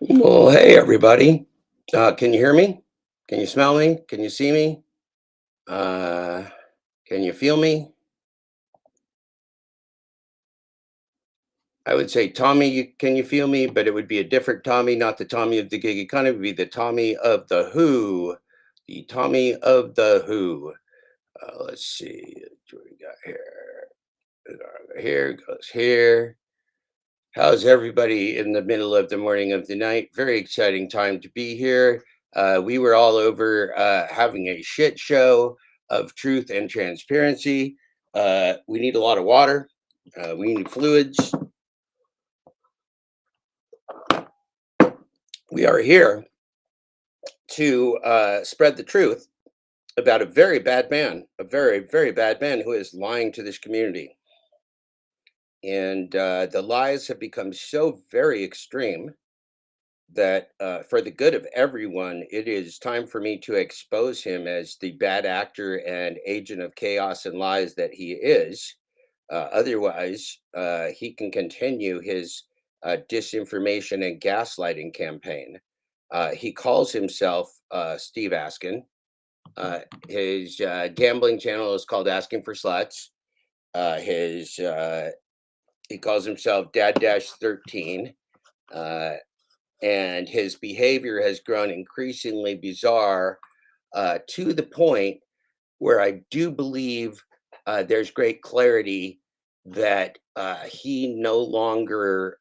Well, hey everybody. Can you hear me? Can you smell me? Can you see me? Uh, can you feel me? I would say Tommy, can you feel me? But it would be a different Tommy, not the Tommy of the gig economy. It would be the Tommy of the Who. The Tommy of the Who. Let's see. What we got here? Here goes here. How's everybody in the middle of the morning of the night? Very exciting time to be here. We were all over having a shit show of truth and transparency. We need a lot of water. We need fluids. We are here to spread the truth about a very bad man, a very, very bad man who is lying to this community. And the lies have become so very extreme that for the good of everyone, it is time for me to expose him as the bad actor and agent of chaos and lies that he is. Otherwise, he can continue his disinformation and gaslighting campaign. He calls himself Steve Askin. His gambling channel is called Asking for Sluts. His He calls himself Dad 13. Uh, and his behavior has grown increasingly bizarre to the point where I do believe there's great clarity that he no longer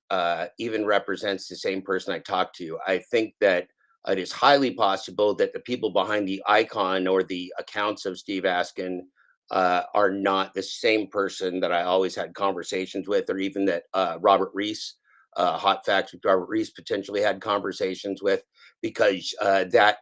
even represents the same person I talked to. I think that it is highly possible that the people behind the icon or the accounts of Steve Askin are not the same person that I always had conversations with, or even that Robert Reese, Hot Facts with Robert Reese, potentially had conversations with, because that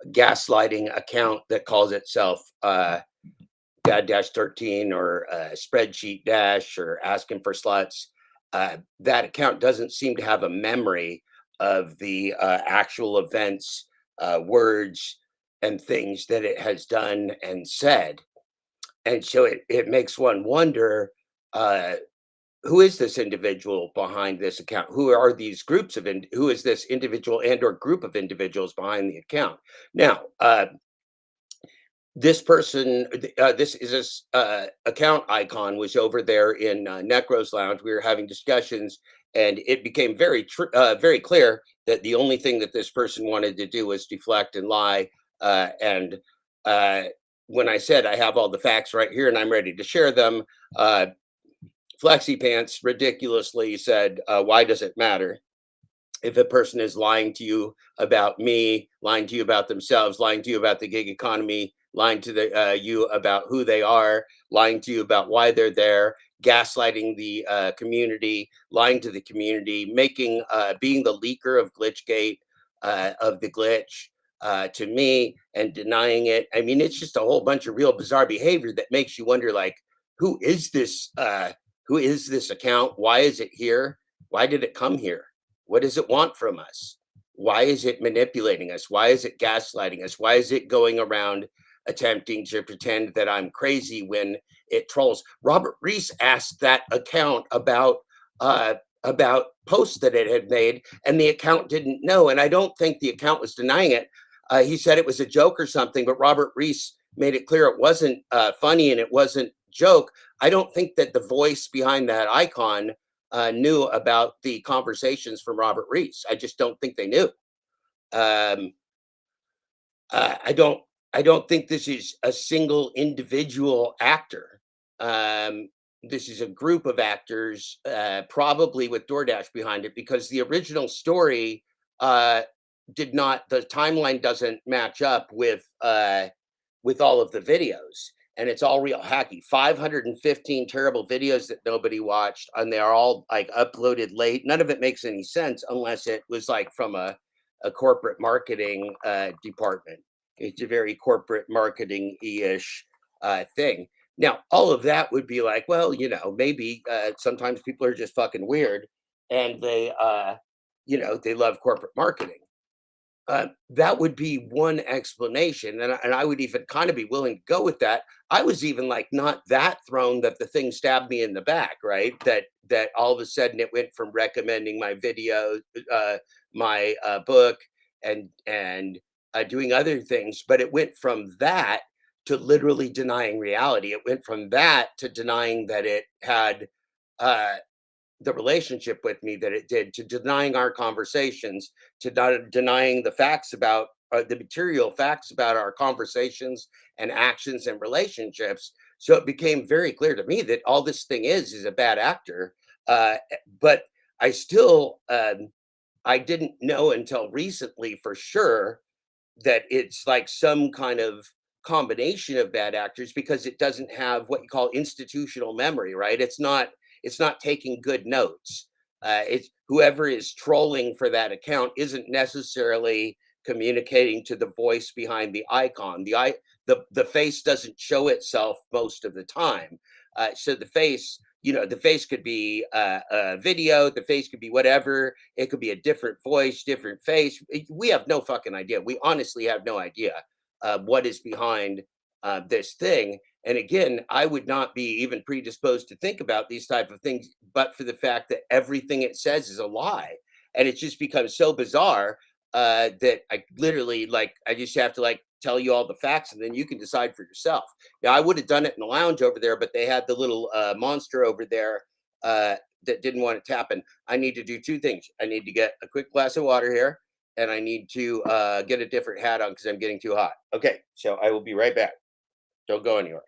gaslighting account that calls itself Dad 13 or Spreadsheet Dash or Asking for Sluts, that account doesn't seem to have a memory of the actual events, words, and things that it has done and said. And so it makes one wonder, uh, who is this individual behind this account? Who are these groups of, who is this individual and or group of individuals behind the account? Now, this person, this account icon was over there in Necro's Lounge. We were having discussions, and it became very clear that the only thing that this person wanted to do was deflect and lie. And uh, when I said I have all the facts right here and I'm ready to share them, uh, Flexi Pants ridiculously said, "Why does it matter?" If a person is lying to you about me, lying to you about themselves, lying to you about the gig economy, lying to you about who they are, lying to you about why they're there, gaslighting the community, lying to the community, making being the leaker of Glitchgate, of the glitch to me, and denying it. I mean, it's just a whole bunch of real bizarre behavior that makes you wonder, like, who is this? Who is this account? Why is it here? Why did it come here? What does it want from us? Why is it manipulating us? Why is it gaslighting us? Why is it going around attempting to pretend that I'm crazy when it trolls? Robert Reese asked that account uh, about posts that it had made, and the account didn't know. And I don't think the account was denying it. He said it was a joke or something, but Robert Reese made it clear it wasn't funny and it wasn't joke. I don't think that the voice behind that icon knew about the conversations from Robert Reese. I just don't think they knew. Um, uh, I don't. I don't think this is a single individual actor. Um, this is a group of actors, probably with DoorDash behind it, because the original story uh, did not. The timeline doesn't match up with all of the videos, and it's all real hacky. 515 terrible videos that nobody watched, and they are all like uploaded late. None of it makes any sense unless it was like from a corporate marketing department. It's a very corporate marketing ish thing. Now, all of that would be like, well, maybe sometimes people are just fucking weird, and they love corporate marketing. That would be one explanation, and I would even kind of be willing to go with that. I was even like not that thrown that the thing stabbed me in the back, right? That all of a sudden it went from recommending my videos, my book and doing other things. But it went from that to literally denying reality. It went from that to denying that it had uh, the relationship with me that it did, to denying our conversations, to denying the facts about the material facts about our conversations and actions and relationships. So it became very clear to me that all this thing is a bad actor. But I still, I didn't know until recently for sure that it's like some kind of combination of bad actors because it doesn't have what you call institutional memory, right? It's not taking good notes. It's whoever is trolling for that account isn't necessarily communicating to the voice behind the icon. The face doesn't show itself most of the time. So the face, the face could be a video, the face could be whatever, it could be a different voice, different face. We have no fucking idea. We honestly have no idea what is behind this thing. And again, I would not be even predisposed to think about these type of things, but for the fact that everything it says is a lie, and it just becomes so bizarre that I literally I just have to tell you all the facts, and then you can decide for yourself. Now, I would have done it in the lounge over there, but they had the little monster over there that didn't want it to happen. I need to do two things. I need to get a quick glass of water here, and I need to get a different hat on because I'm getting too hot. Okay, so I will be right back. Don't go anywhere.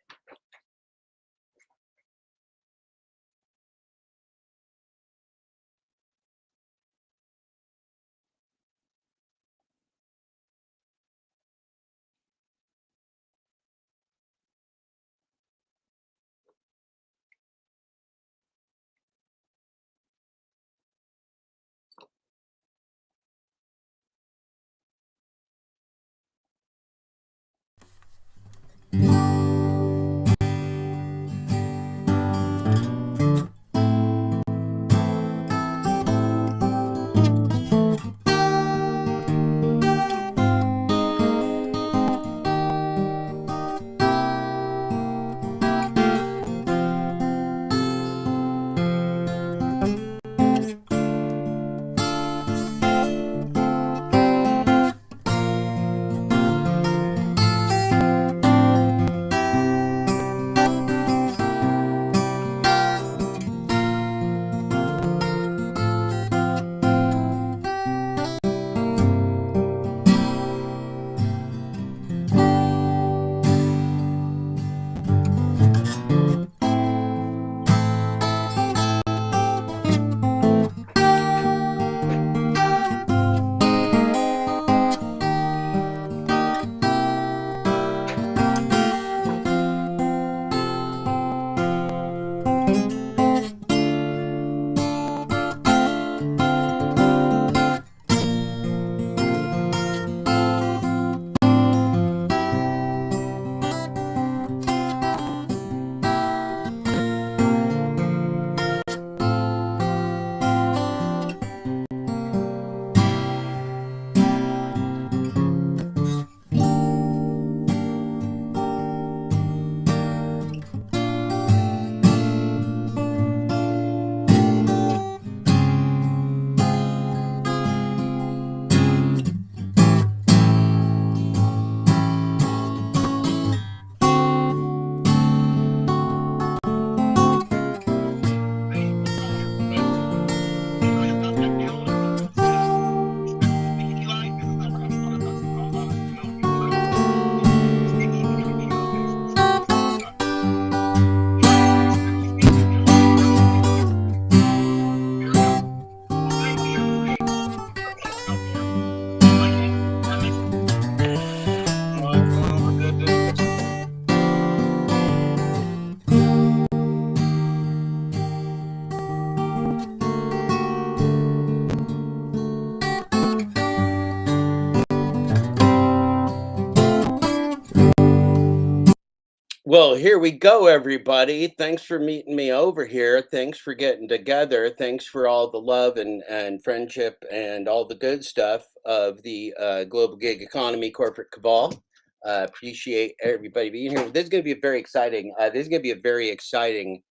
Well, here we go, everybody. Thanks for meeting me over here. Thanks for getting together. Thanks for all the love and friendship and all the good stuff of the global gig economy corporate cabal. Appreciate everybody being here. This is going to be a very exciting. This is going to be a very exciting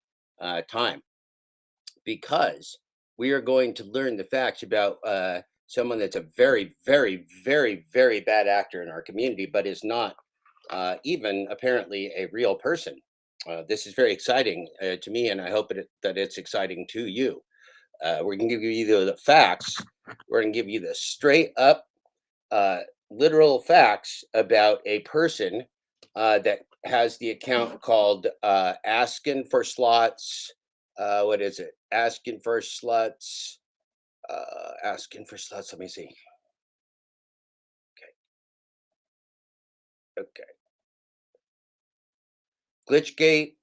time because we are going to learn the facts about someone that's a very, very, very, very bad actor in our community, but is not even apparently a real person. This is very exciting to me, and I hope that it's exciting to you. We're going to give you the facts. We're going to give you the straight up, uh, literal facts about a person that has the account called Askin for Slots. What is it? Asking for Sluts. Asking for Sluts. Let me see. Okay. Glitchgate.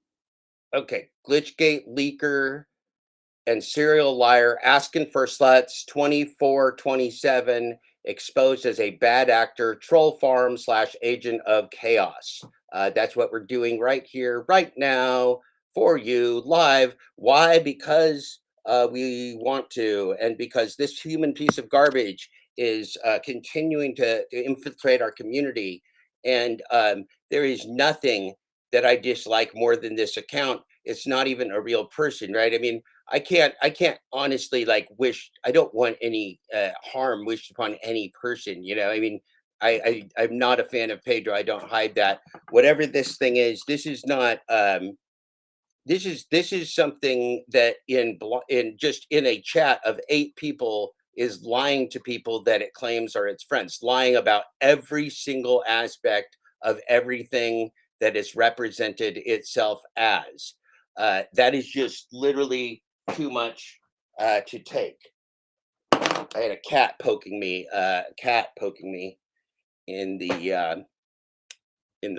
Okay. Glitchgate leaker and serial liar asking for sluts 24/27 exposed as a bad actor troll farm slash agent of chaos. That's what we're doing right here right now for you live. Why? Because we want to, and because this human piece of garbage is continuing to infiltrate our community, and there is nothing that I dislike more than this account. It's not even a real person, right? I mean, I can't honestly like wish. I don't want any harm wished upon any person, you know. I mean, I'm not a fan of Pedro. I don't hide that. Whatever this thing is, this is not this is something that in just in a chat of 8 people is lying to people that it claims are its friends, lying about every single aspect of everything that it's represented itself as. That is just literally too much to take. I had a cat poking me in the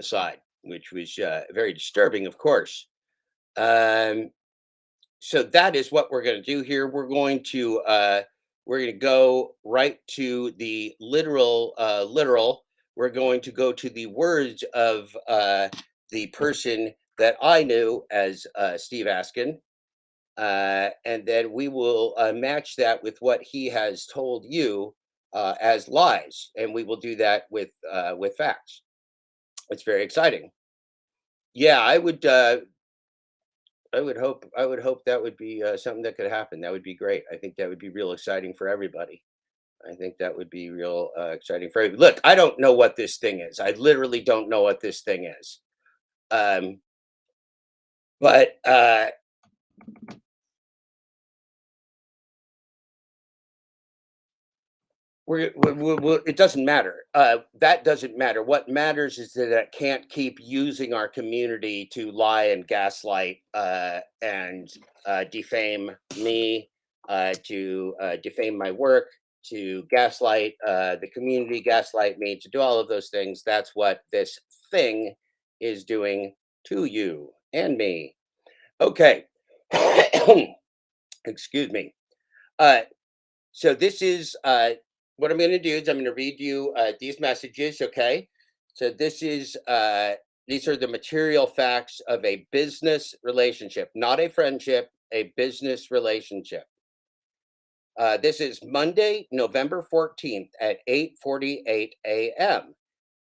side, which was very disturbing, of course. Um, so that is what we're going to do here. We're going to go right to the literal. We're going to go to the words of the person that I knew as Steve Askin, and then we will match that with what he has told you as lies, and we will do that with facts. It's very exciting. Yeah, I would hope that would be something that could happen. That would be great. I think that would be real exciting for everybody. I think that would be real exciting for everybody. Look, I don't know what this thing is. I literally don't know what this thing is. Um, but it doesn't matter. That doesn't matter. What matters is that it can't keep using our community to lie and gaslight and defame me, to defame my work, to gaslight the community, gaslight me, to do all of those things. That's what this thing is doing to you and me. Okay. Excuse me. Uh, so this is what I'm going to do is I'm going to read you these messages. Okay. So these are the material facts of a business relationship, not a friendship, a business relationship. This is Monday, November 14th at 8:48 a.m.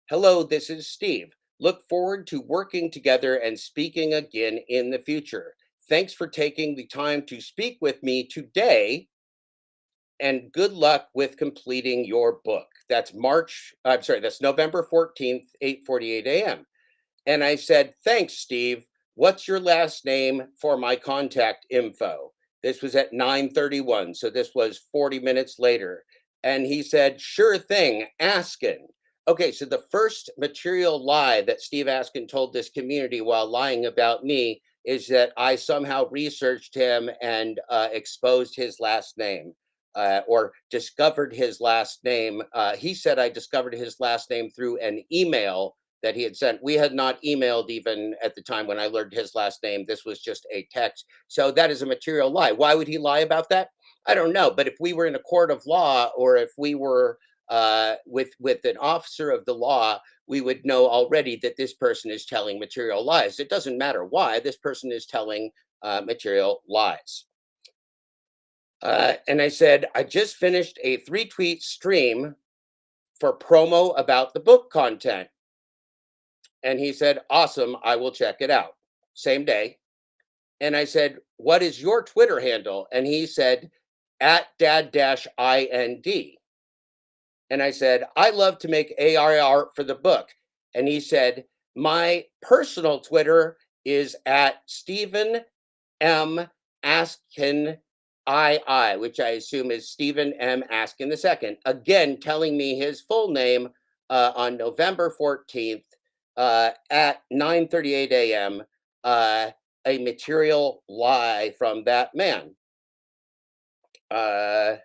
Hello, this is Steve. Look forward to working together and speaking again in the future. Thanks for taking the time to speak with me today, and good luck with completing your book. That's November 14th, 8:48 a.m. And I said, "Thanks, Steve. What's your last name for my contact info?" This was at 9:31, so this was 40 minutes later. And he said, "Sure thing, Askin." Okay, so the first material lie that Steve Askin told this community while lying about me is that I somehow researched him and exposed his last name. Or discovered his last name. He said I discovered his last name through an email that he had sent. We had not emailed even at the time when I learned his last name. This was just a text. So that is a material lie. Why would he lie about that? I don't know. But if we were in a court of law, or if we were with an officer of the law, we would know already that this person is telling material lies. It doesn't matter why this person is telling material lies. And I said, I just finished a 3-tweet stream for promo about the book content. And he said, awesome, I will check it out. Same day. And I said, what is your Twitter handle? And he said, at dad-ind. And I said, I love to make AI art for the book. And he said, my personal Twitter is at Stephen M. Askin which I assume is Stephen M. Askin II. Again, telling me his full name on November 14th at 9:38 a.m. A material lie from that man. Uh,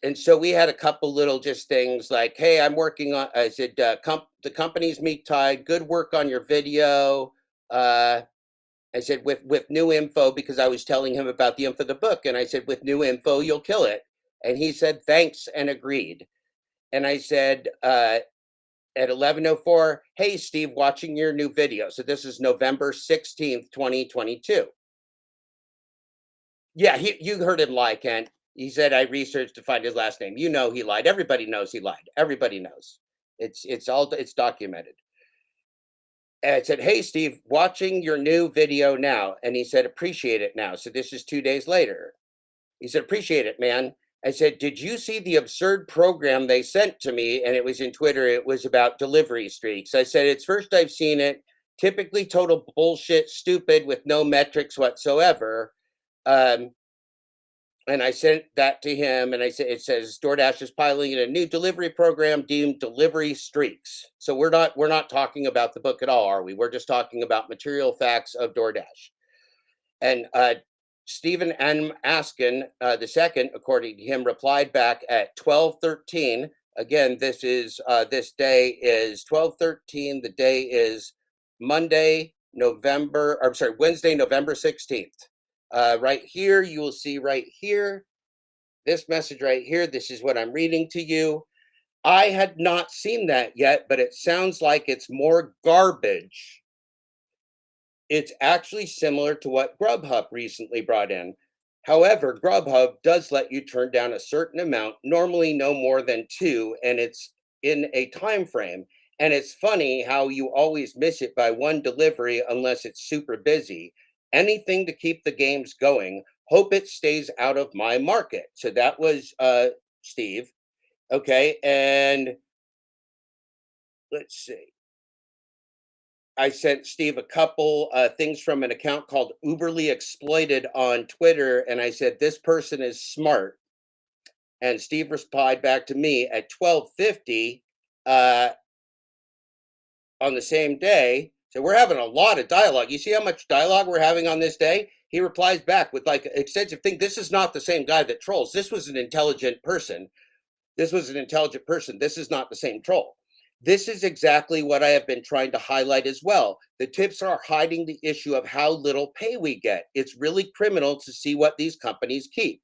and so we had a couple little just things like, hey, I'm working on. I said, the company's meat tied. Good work on your video. Uh, I said with new info because I was telling him about the info of the book, and I said with new info you'll kill it, and he said thanks and agreed. And I said at 11:04, hey Steve, watching your new video. So this is November 16th, 2022. Yeah, you heard him lie, Kent. He said I researched to find his last name. You know he lied. Everybody knows he lied. Everybody knows. It's documented. And I said, "Hey, Steve, watching your new video now." And he said, "Appreciate it now." So this is 2 days later. He said, "Appreciate it, man." I said, "Did you see the absurd program they sent to me?" And it was in Twitter. It was about delivery streaks. I said, "It's first I've seen it. Typically total bullshit, stupid, with no metrics whatsoever." Um, and I sent that to him, and I said, "It says DoorDash is piloting a new delivery program deemed delivery streaks." So we're not talking about the book at all, are we? We're just talking about material facts of DoorDash. And Stephen M. Askin the second, according to him, replied back at 12:13. Again, this day is 12:13. The day is Monday, November. I'm sorry, Wednesday, November 16th. Right here, you will see right here this message right here. This is what I'm reading to you. I had not seen that yet, but it sounds like it's more garbage. It's actually similar to what Grubhub recently brought in. However, Grubhub does let you turn down a certain amount, normally no more than two, and it's in a time frame. And it's funny how you always miss it by one delivery unless it's super busy. Anything to keep the games going. Hope it stays out of my market. So that was Steve. Okay, and let's see. I sent Steve a couple things from an account called Uberly Exploited on Twitter, and I said this person is smart. And Steve replied back to me at 12:50 uh, on the same day. So we're having a lot of dialogue. You see how much dialogue we're having on this day? He replies back with like extensive thing. This is not the same guy that trolls. This was an intelligent person. This was an intelligent person. This is not the same troll. This is exactly what I have been trying to highlight as well. The tips are hiding the issue of how little pay we get. It's really criminal to see what these companies keep.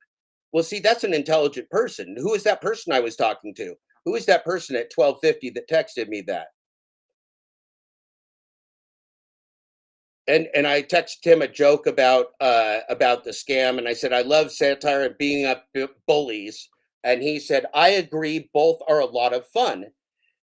Well, see, that's an intelligent person. Who is that person I was talking to? Who is that person at 12:50 that texted me that? And I texted him a joke about the scam, and I said I love satire and beating up bullies, and he said I agree, both are a lot of fun.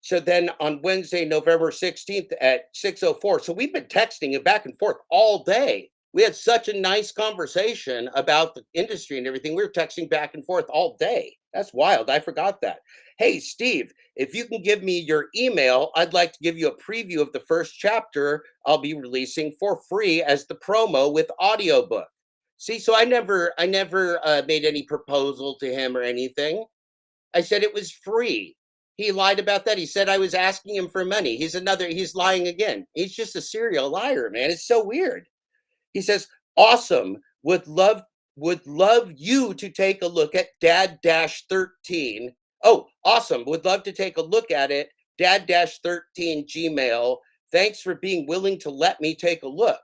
So then on Wednesday, November 16th at 6:04, so we've been texting it back and forth all day. We had such a nice conversation about the industry and everything. We were texting back and forth all day. That's wild. I forgot that. Hey, Steve, if you can give me your email, I'd like to give you a preview of the first chapter I'll be releasing for free as the promo with audiobook. See, so I never made any proposal to him or anything. I said it was free. He lied about that. He said I was asking him for money. He's lying again. He's just a serial liar, man. It's so weird. He says, awesome. Would love you to take a look at Dad 13. Oh, awesome. Would love to take a look at it. Dad 13 Gmail. Thanks for being willing to let me take a look.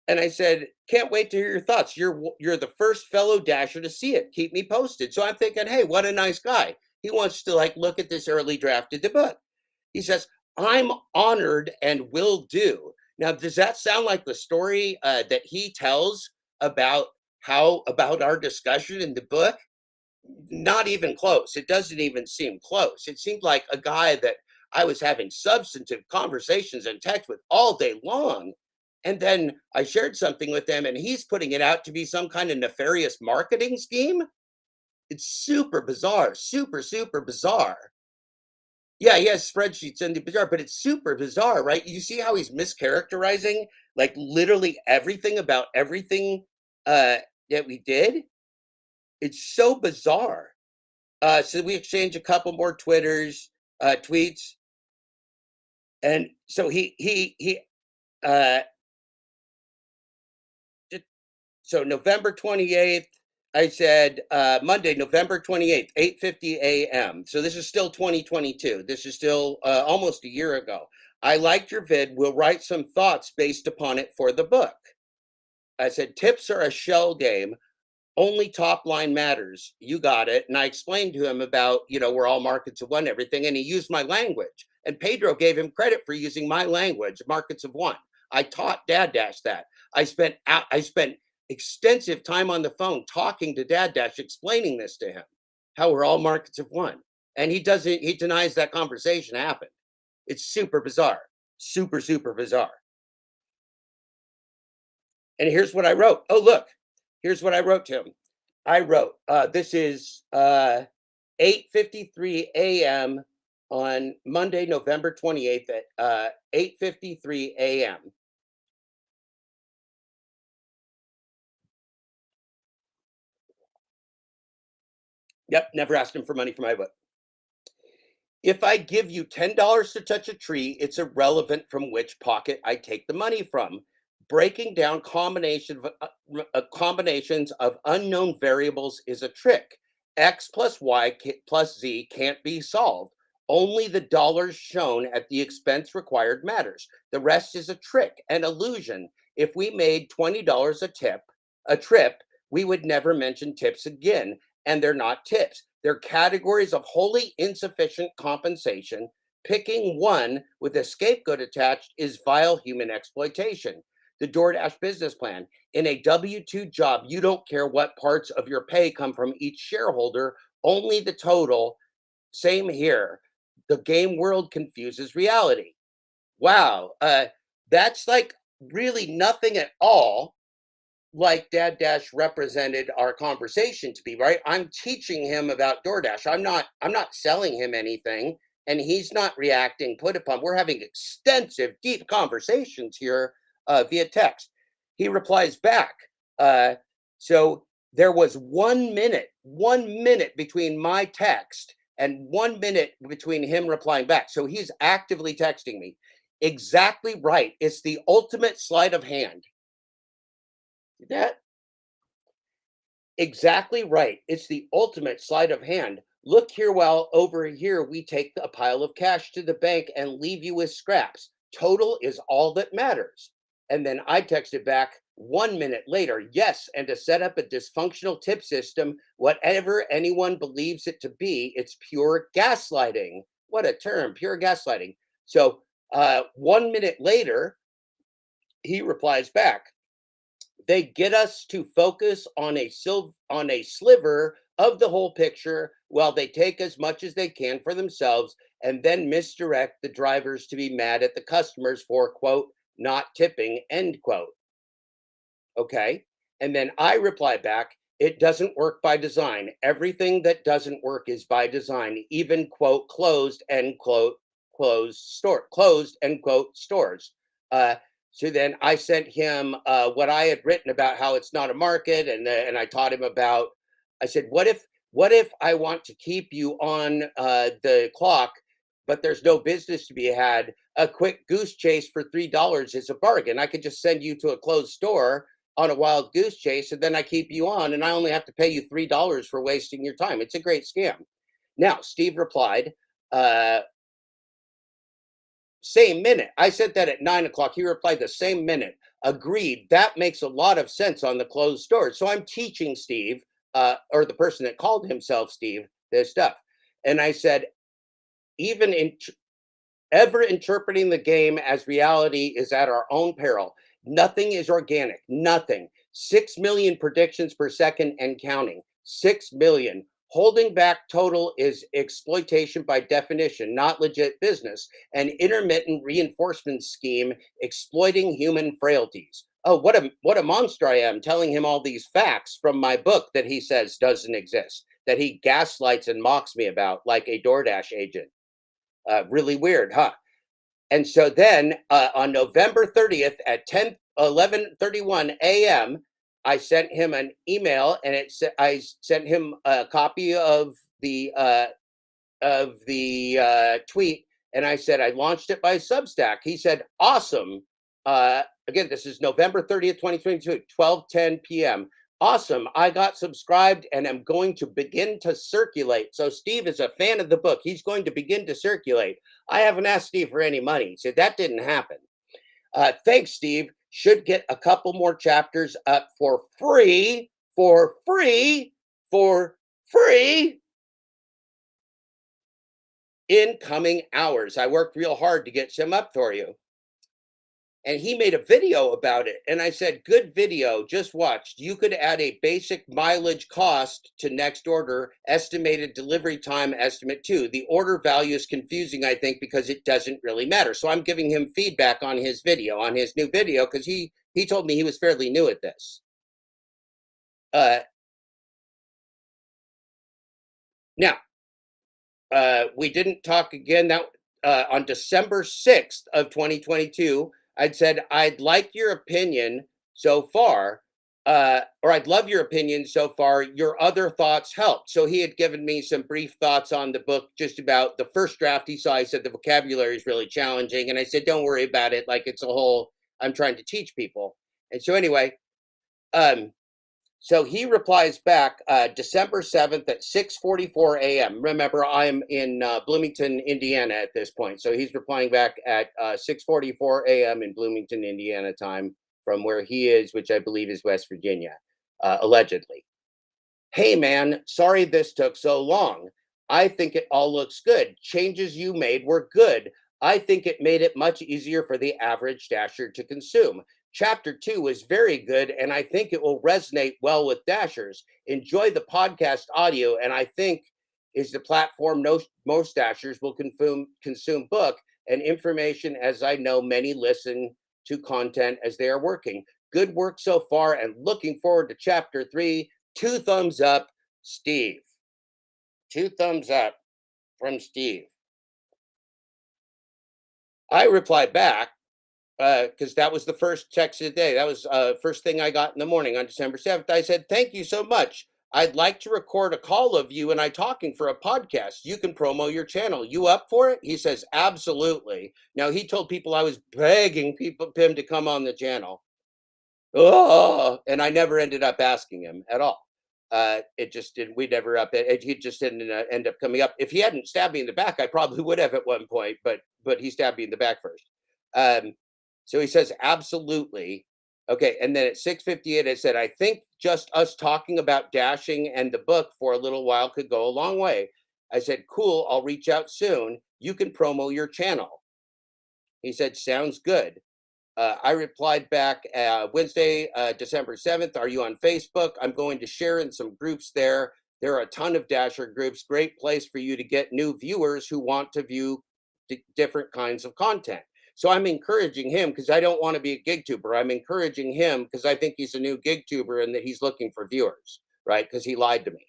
And I said, can't wait to hear your thoughts. You're the first fellow dasher to see it. Keep me posted. So I'm thinking, hey, what a nice guy. He wants to like look at this early draft of the book. He says, I'm honored and will do. Now, does that sound like the story that he tells about about our discussion in the book? Not even close. It doesn't even seem close. It seemed like a guy that I was having substantive conversations and text with all day long. And then I shared something with him, and he's putting it out to be some kind of nefarious marketing scheme. It's super bizarre, super, super bizarre. Yeah, he has spreadsheets in the bizarre, but it's super bizarre, right? You see how he's mischaracterizing like literally everything about everything uh that we did? It's so bizarre. So we exchanged a couple more tweets, and so he uh so November 28th, I said Monday, November 28th, 8:50 a.m. So this is still 2022. This is still almost a year ago. I liked your vid. We'll write some thoughts based upon it for the book. I said tips are a shell game. Only top line matters. You got it. And I explained to him about, we're all markets of one, everything. And he used my language. And Pedro gave him credit for using my language, markets of one. I taught Dad Dash that. I spent extensive time on the phone talking to Dad Dash, explaining this to him, how we're all markets of one. And he denies that conversation happened. It's super bizarre. Super, super bizarre. And here's what I wrote. Oh, look, here's what I wrote to him. I wrote, this is 8:53 a.m. on Monday, November 28th at 8:53 a.m. Yep, never asked him for money for my book. If I give you $10 to touch a tree, it's irrelevant from which pocket I take the money from. Breaking down combinations of unknown variables is a trick. X plus Y plus Z can't be solved. Only the dollars shown at the expense required matters. The rest is a trick, an illusion. If we made $20 a trip, we would never mention tips again, and they're not tips. They're categories of wholly insufficient compensation. Picking one with a scapegoat attached is vile human exploitation. The DoorDash business plan. In a W 2 job, you don't care what parts of your pay come from each shareholder, only the total. Same here. The game world confuses reality. Wow. That's like really nothing at all like Dad Dash represented our conversation to be, right? I'm teaching him about DoorDash. I'm not selling him anything, and he's not reacting put upon. We're having extensive, deep conversations here via text. He replies back. Uh, so there was 1 minute between my text and 1 minute between him replying back. So he's actively texting me. Exactly right. It's the ultimate sleight of hand. That Exactly right. It's the ultimate sleight of hand. Look here, while over here we take a pile of cash to the bank and leave you with scraps. Total is all that matters. And then I texted back 1 minute later, yes, and to set up a dysfunctional tip system, whatever anyone believes it to be, it's pure gaslighting. What a term, pure gaslighting. So 1 minute later, he replies back, they get us to focus on a sliver of the whole picture while they take as much as they can for themselves and then misdirect the drivers to be mad at the customers for quote not tipping end quote. Okay. And then I reply back, it doesn't work by design. Everything that doesn't work is by design, even quote closed end quote closed end quote stores. Uh, so then I sent him what I had written about how it's not a market, and I taught him about. I said, what if I want to keep you on the clock, but there's no business to be had? A quick goose chase for $3 is a bargain. I could just send you to a closed store on a wild goose chase, and then I keep you on, and I only have to pay you $3 for wasting your time. It's a great scam. Now, Steve replied, uh, same minute. I sent that at 9 o'clock. He replied the same minute. Agreed. That makes a lot of sense on the closed stores. So I'm teaching Steve, or the person that called himself Steve, this stuff. And I said, even in ever interpreting the game as reality is at our own peril. Nothing is organic, nothing. 6 million predictions per second and counting. 6 million. Holding back total is exploitation by definition, not legit business. An intermittent reinforcement scheme exploiting human frailties. Oh, what a monster I am telling him all these facts from my book that he says doesn't exist. that he gaslights and mocks me about, like a DoorDash agent. Really weird, huh? And so then on November 30th at 11:31 a.m., I sent him an email, and I sent him a copy of the tweet, and I said I launched it by Substack. He said, "Awesome." Again, this is November 30th, 2022, 12:10 p.m. Awesome. I got subscribed and am going to begin to circulate. So Steve is a fan of the book. He's going to begin to circulate. I haven't asked Steve for any money. He said that didn't happen. Thanks, Steve. Should get a couple more chapters up for free, for free, for free in coming hours. I worked real hard to get some up for you. And he made a video about it. And I said, good video, just watched. You could add a basic mileage cost to next order, estimated delivery time estimate too. The order value is confusing, I think, because it doesn't really matter. So I'm giving him feedback on his video, on his new video, because he told me he was fairly new at this. Now, we didn't talk again. That on December 6th of 2022, I'd said, I'd like your opinion so far, or I'd love your opinion so far. Your other thoughts helped. So he had given me some brief thoughts on the book, just about the first draft he saw. He said the vocabulary is really challenging. And I said, don't worry about it. Like, it's a whole, I'm trying to teach people. And so anyway, so he replies back December 7th at 6:44 a.m. Remember, I'm in Bloomington, Indiana at this point. So he's replying back at 6:44 a.m. in Bloomington, Indiana time from where he is, which I believe is West Virginia, allegedly. Hey, man, sorry this took so long. I think it all looks good. Changes you made were good. I think it made it much easier for the average dasher to consume. Chapter 2 was very good, and I think it will resonate well with dashers. Enjoy the podcast audio, and I think is the platform most dashers will consume book and information, as I know many listen to content as they are working. Good work so far, and looking forward to chapter 3. 2 thumbs up, Steve. 2 thumbs up from Steve. I replied back, because that was the first text of the day. That was first thing I got in the morning on December 7th. I said, thank you so much. I'd like to record a call of you and I talking for a podcast. You can promo your channel. You up for it? He says, absolutely. Now, he told people I was begging him to come on the channel. Oh, and I never ended up asking him at all. It just didn't. We never up. He just didn't end up coming up. If he hadn't stabbed me in the back, I probably would have at one point. But he stabbed me in the back first. So he says, absolutely. Okay, and then at 6:58, I said, I think just us talking about dashing and the book for a little while could go a long way. I said, cool. I'll reach out soon. You can promo your channel. He said, sounds good. I replied back Wednesday, December 7th. Are you on Facebook? I'm going to share in some groups there. There are a ton of Dasher groups. Great place for you to get new viewers who want to view different kinds of content. So I'm encouraging him because I don't want to be a gig tuber. I'm encouraging him because I think he's a new gig tuber and that he's looking for viewers, right? Because he lied to me.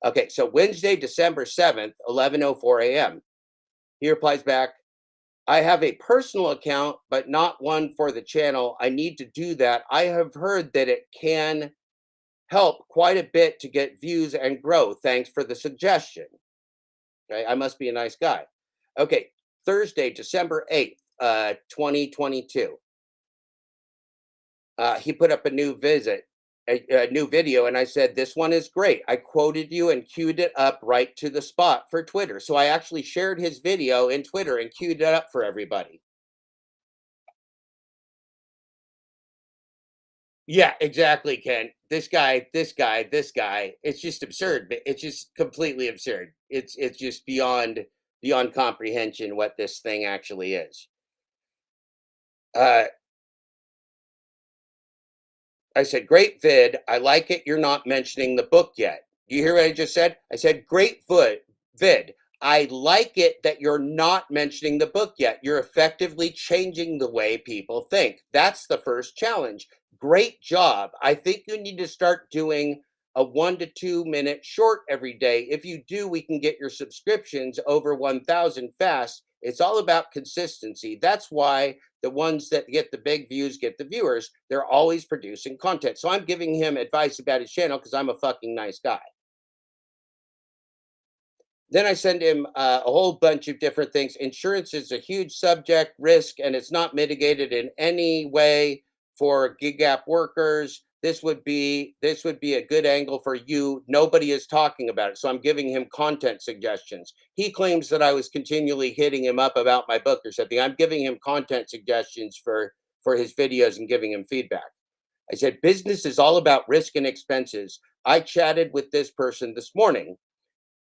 Okay, so Wednesday, December 7th, 11:04 a.m. He replies back, I have a personal account, but not one for the channel. I need to do that. I have heard that it can help quite a bit to get views and grow. Thanks for the suggestion. Okay, I must be a nice guy. Okay, Thursday, December 8th, 2022. He put up a new new video, and I said, this one is great. I quoted you and queued it up right to the spot for Twitter. So I actually shared his video in Twitter and queued it up for everybody. Yeah, exactly, Ken. This guy, this guy, this guy. It's just absurd. It's just completely absurd. It's just beyond comprehension what this thing actually is. Uh, I said, great vid. I like it. You're not mentioning the book yet. Do you hear what I just said? I said, great vid. I like it that you're not mentioning the book yet. You're effectively changing the way people think. That's the first challenge. Great job. I think you need to start doing a 1 to 2 minute short every day. If you do, we can get your subscriptions over 1,000 fast. It's all about consistency. That's why the ones that get the big views get the viewers. They're always producing content. So I'm giving him advice about his channel because I'm a fucking nice guy. Then I send him a whole bunch of different things. Insurance is a huge subject, risk, and it's not mitigated in any way for gig gap workers. This would be a good angle for you. Nobody is talking about it. So I'm giving him content suggestions. He claims that I was continually hitting him up about my book or something. I'm giving him content suggestions for his videos and giving him feedback. I said business is all about risk and expenses. I chatted with this person this morning.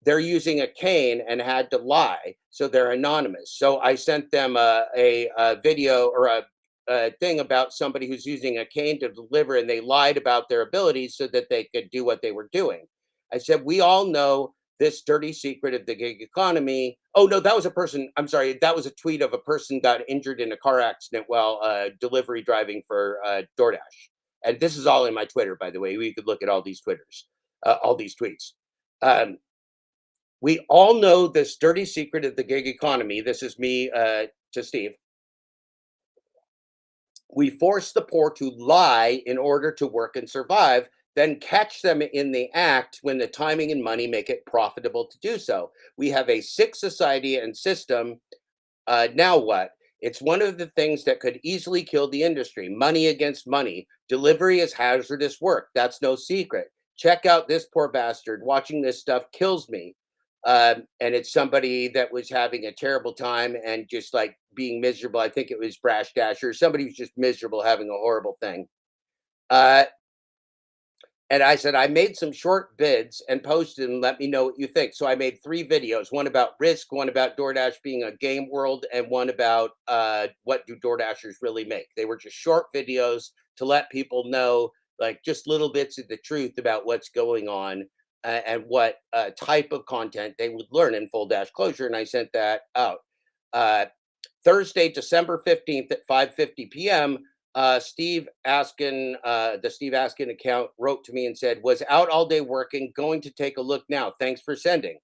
They're using a cane and had to lie, so they're anonymous. So I sent them a video or a thing about somebody who's using a cane to deliver, and they lied about their abilities so that they could do what they were doing. I said, we all know this dirty secret of the gig economy. Oh no, that was a person. I'm sorry, that was a tweet of a person got injured in a car accident while delivery driving for DoorDash. And this is all in my Twitter, by the way. We could look at all these Twitters, all these tweets. Um, we all know this dirty secret of the gig economy. This is me to Steve. We force the poor to lie in order to work and survive, then catch them in the act when the timing and money make it profitable to do so. We have a sick society and system. Now what? It's one of the things that could easily kill the industry. Money against money. Delivery is hazardous work. That's no secret. Check out this poor bastard. Watching this stuff kills me. And it's somebody that was having a terrible time and just like being miserable. I think it was Brash Dasher. Somebody who's just miserable, having a horrible thing. Uh, and I said, I made some short bids and posted and let me know what you think. So I made 3 videos, one about risk, one about DoorDash being a game world, and one about what do DoorDashers really make. They were just short videos to let people know, like just little bits of the truth about what's going on and what type of content they would learn in full dash closure. And I sent that out. Uh, Thursday, December 15th at 5:50 p.m., Steve Askin, the Steve Askin account, wrote to me and said, was out all day working, going to take a look now. Thanks for sending.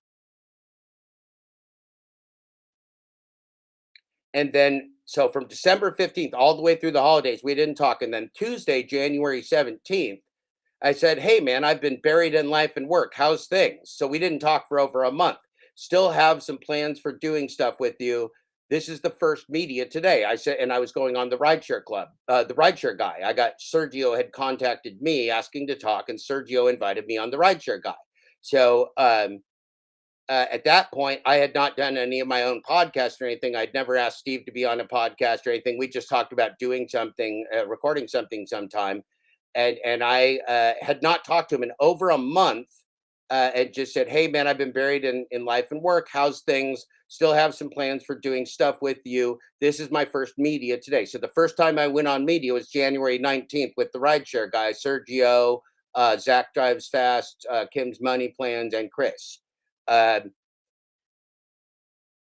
And then, so from December 15th all the way through the holidays, we didn't talk. And then Tuesday, January 17th, I said, hey, man, I've been buried in life and work. How's things? So we didn't talk for over a month. Still have some plans for doing stuff with you. This is the first media today. I said, and I was going on the rideshare club, the rideshare guy. I got Sergio had contacted me asking to talk, and Sergio invited me on the rideshare guy. So at that point, I had not done any of my own podcast or anything. I'd never asked Steve to be on a podcast or anything. We just talked about doing something, recording something sometime, and I had not talked to him in over a month, and just said, "Hey, man, I've been buried in life and work. How's things? Still have some plans for doing stuff with you. This is my first media today." So the first time I went on media was January 19th with the rideshare guy, Sergio, Zach Drives Fast, Kim's Money Plans, and Chris. Uh,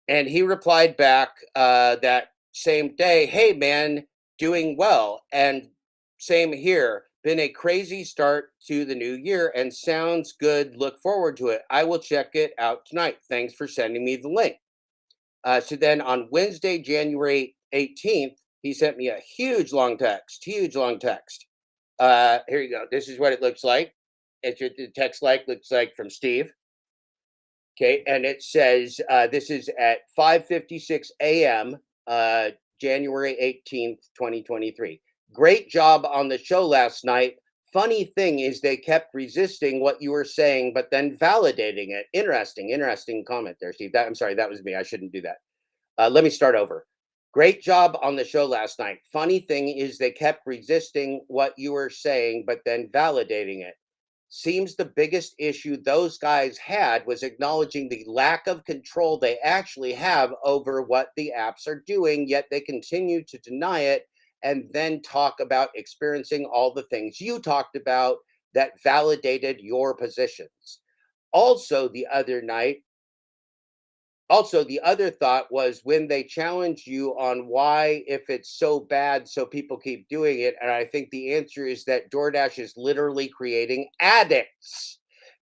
and he replied back that same day, "Hey, man, doing well. And same here. Been a crazy start to the new year and sounds good. Look forward to it. I will check it out tonight. Thanks for sending me the link." So then on Wednesday, January 18th, he sent me a huge long text. Here you go. This is what it looks like. It's what the text like looks like from Steve. Okay, and it says this is at 5:56 a.m. January 18th, 2023. Great job on the show last night. Funny thing is they kept resisting what you were saying, but then validating it. Interesting comment there, Steve. I'm sorry, that was me. I shouldn't do that. Let me start over. Great job on the show last night. Funny thing is they kept resisting what you were saying, but then validating it. Seems the biggest issue those guys had was acknowledging the lack of control they actually have over what the apps are doing, yet they continue to deny it and then talk about experiencing all the things you talked about that validated your positions. Also, the other night, Also, the other thought was when they challenge you on why, if it's so bad, so people keep doing it. And I think the answer is that DoorDash is literally creating addicts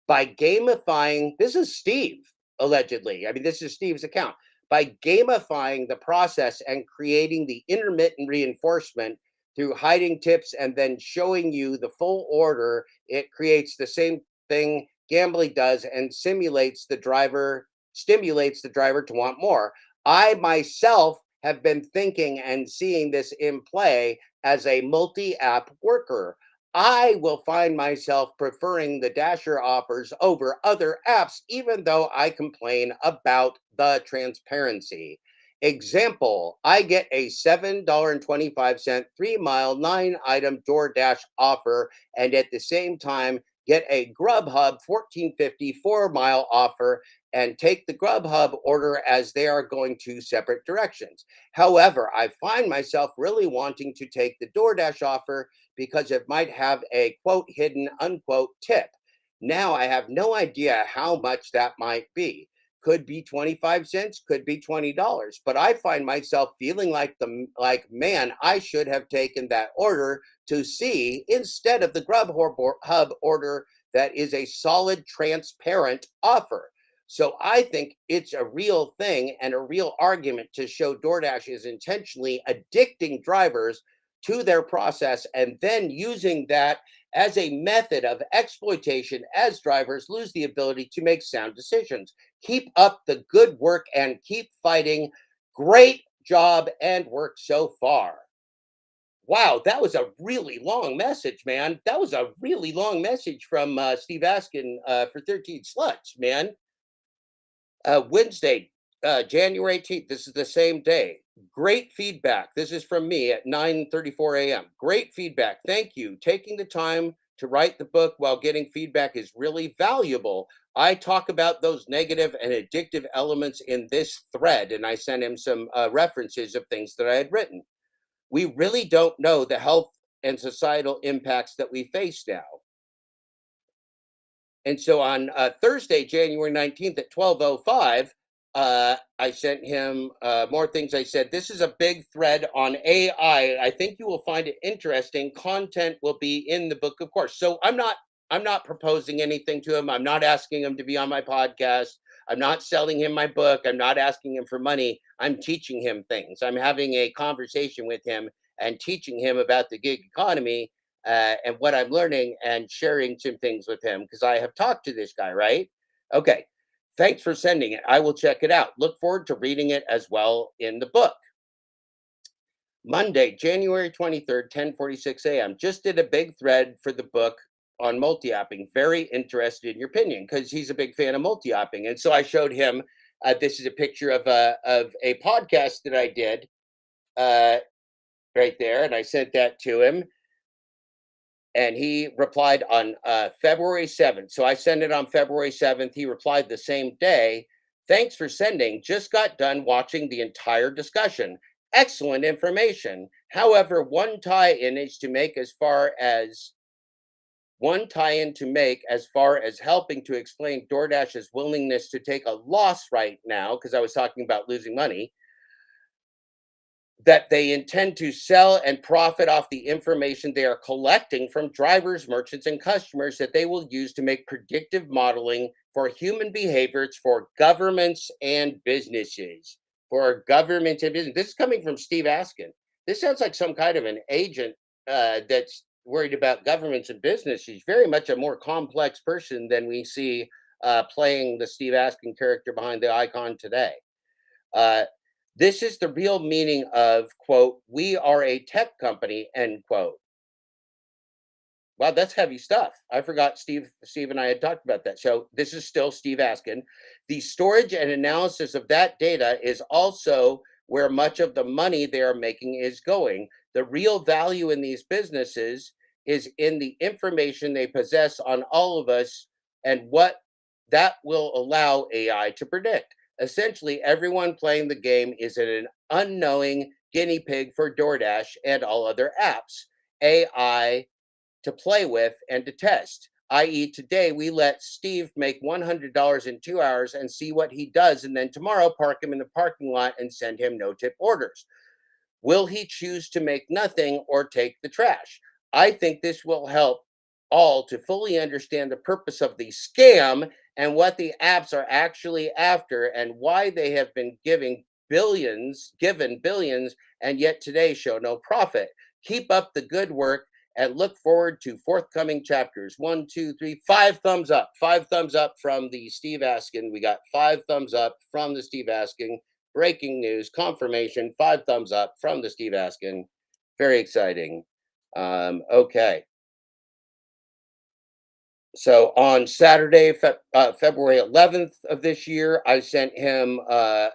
by gamifying. This is Steve, allegedly. I mean, this is Steve's account. By gamifying the process and creating the intermittent reinforcement through hiding tips and then showing you the full order, it creates the same thing gambling does and stimulates the driver to want more. I myself have been thinking and seeing this in play as a multi app worker. I will find myself preferring the Dasher offers over other apps, even though I complain about the transparency. Example, I get a $7.25 3 mile, 9 item DoorDash offer, and at the same time, get a Grubhub 14.50 4 mile offer and take the Grubhub order as they are going two separate directions. However, I find myself really wanting to take the DoorDash offer because it might have a quote hidden unquote tip. Now I have no idea how much that might be. Could be 25 cents, could be $20, but I find myself feeling like man, I should have taken that order to see instead of the Grubhub order that is a solid transparent offer. So I think it's a real thing and a real argument to show DoorDash is intentionally addicting drivers to their process and then using that as a method of exploitation as drivers lose the ability to make sound decisions. Keep up the good work and keep fighting. Great job and work so far. Wow, that was a really long message, man. That was a really long message from Steve Askin for 13 Sluts, man. Wednesday, January 18th. This is the same day. Great feedback. This is from me at 9:34 a.m. Great feedback. Thank you. Taking the time to write the book while getting feedback is really valuable. I talk about those negative and addictive elements in this thread, and I sent him some references of things that I had written. We really don't know the health and societal impacts that we face now. And so on Thursday, January 19th at 12:05, I sent him more things. I said, this is a big thread on AI. I think you will find it interesting. Content will be in the book, of course. So I'm not proposing anything to him. I'm not asking him to be on my podcast. I'm not selling him my book. I'm not asking him for money. I'm teaching him things. I'm having a conversation with him and teaching him about the gig economy and what I'm learning and sharing some things with him because I have talked to this guy, right? Okay. Thanks for sending it. I will check it out. Look forward to reading it as well in the book. Monday, January 23rd, 10:46 a.m. Just did a big thread for the book on multi-apping. Very interested in your opinion because he's a big fan of multi-apping. And so I showed him this is a picture of a podcast that I did uh, right there. And I sent that to him and he replied on February 7th. So I sent it on February 7th. He replied the same day. Thanks for sending. Just got done watching the entire discussion. Excellent information. However, one tie-in to make as far as helping to explain DoorDash's willingness to take a loss right now, because I was talking about losing money, that they intend to sell and profit off the information they are collecting from drivers, merchants, and customers that they will use to make predictive modeling for human behaviors for governments and businesses. For governments and business. This is coming from Steve Askin. This sounds like some kind of an agent that's worried about governments and business. He's very much a more complex person than we see playing the Steve Askin character behind the icon today. Uh, this is the real meaning of, quote, we are a tech company, end quote. Wow, that's heavy stuff. I forgot Steve and I had talked about that. So this is still Steve Askin. The storage and analysis of that data is also where much of the money they are making is going. The real value in these businesses is in the information they possess on all of us and what that will allow AI to predict. Essentially, everyone playing the game is an unknowing guinea pig for DoorDash and all other apps. AI to play with and to test. i.e., today we let Steve make $100 in 2 hours and see what he does. And then tomorrow, park him in the parking lot and send him no tip orders. Will he choose to make nothing or take the trash? I think this will help all to fully understand the purpose of the scam and what the apps are actually after and why they have been given billions, and yet today show no profit. Keep up the good work and look forward to forthcoming chapters. One, two, three, five thumbs up. Five thumbs up from the Steve Askin. We got five thumbs up from the Steve Askin. Breaking news, confirmation, five thumbs up from the Steve Askin. Very exciting. Okay. So on Saturday, February 11th of this year, I sent him uh,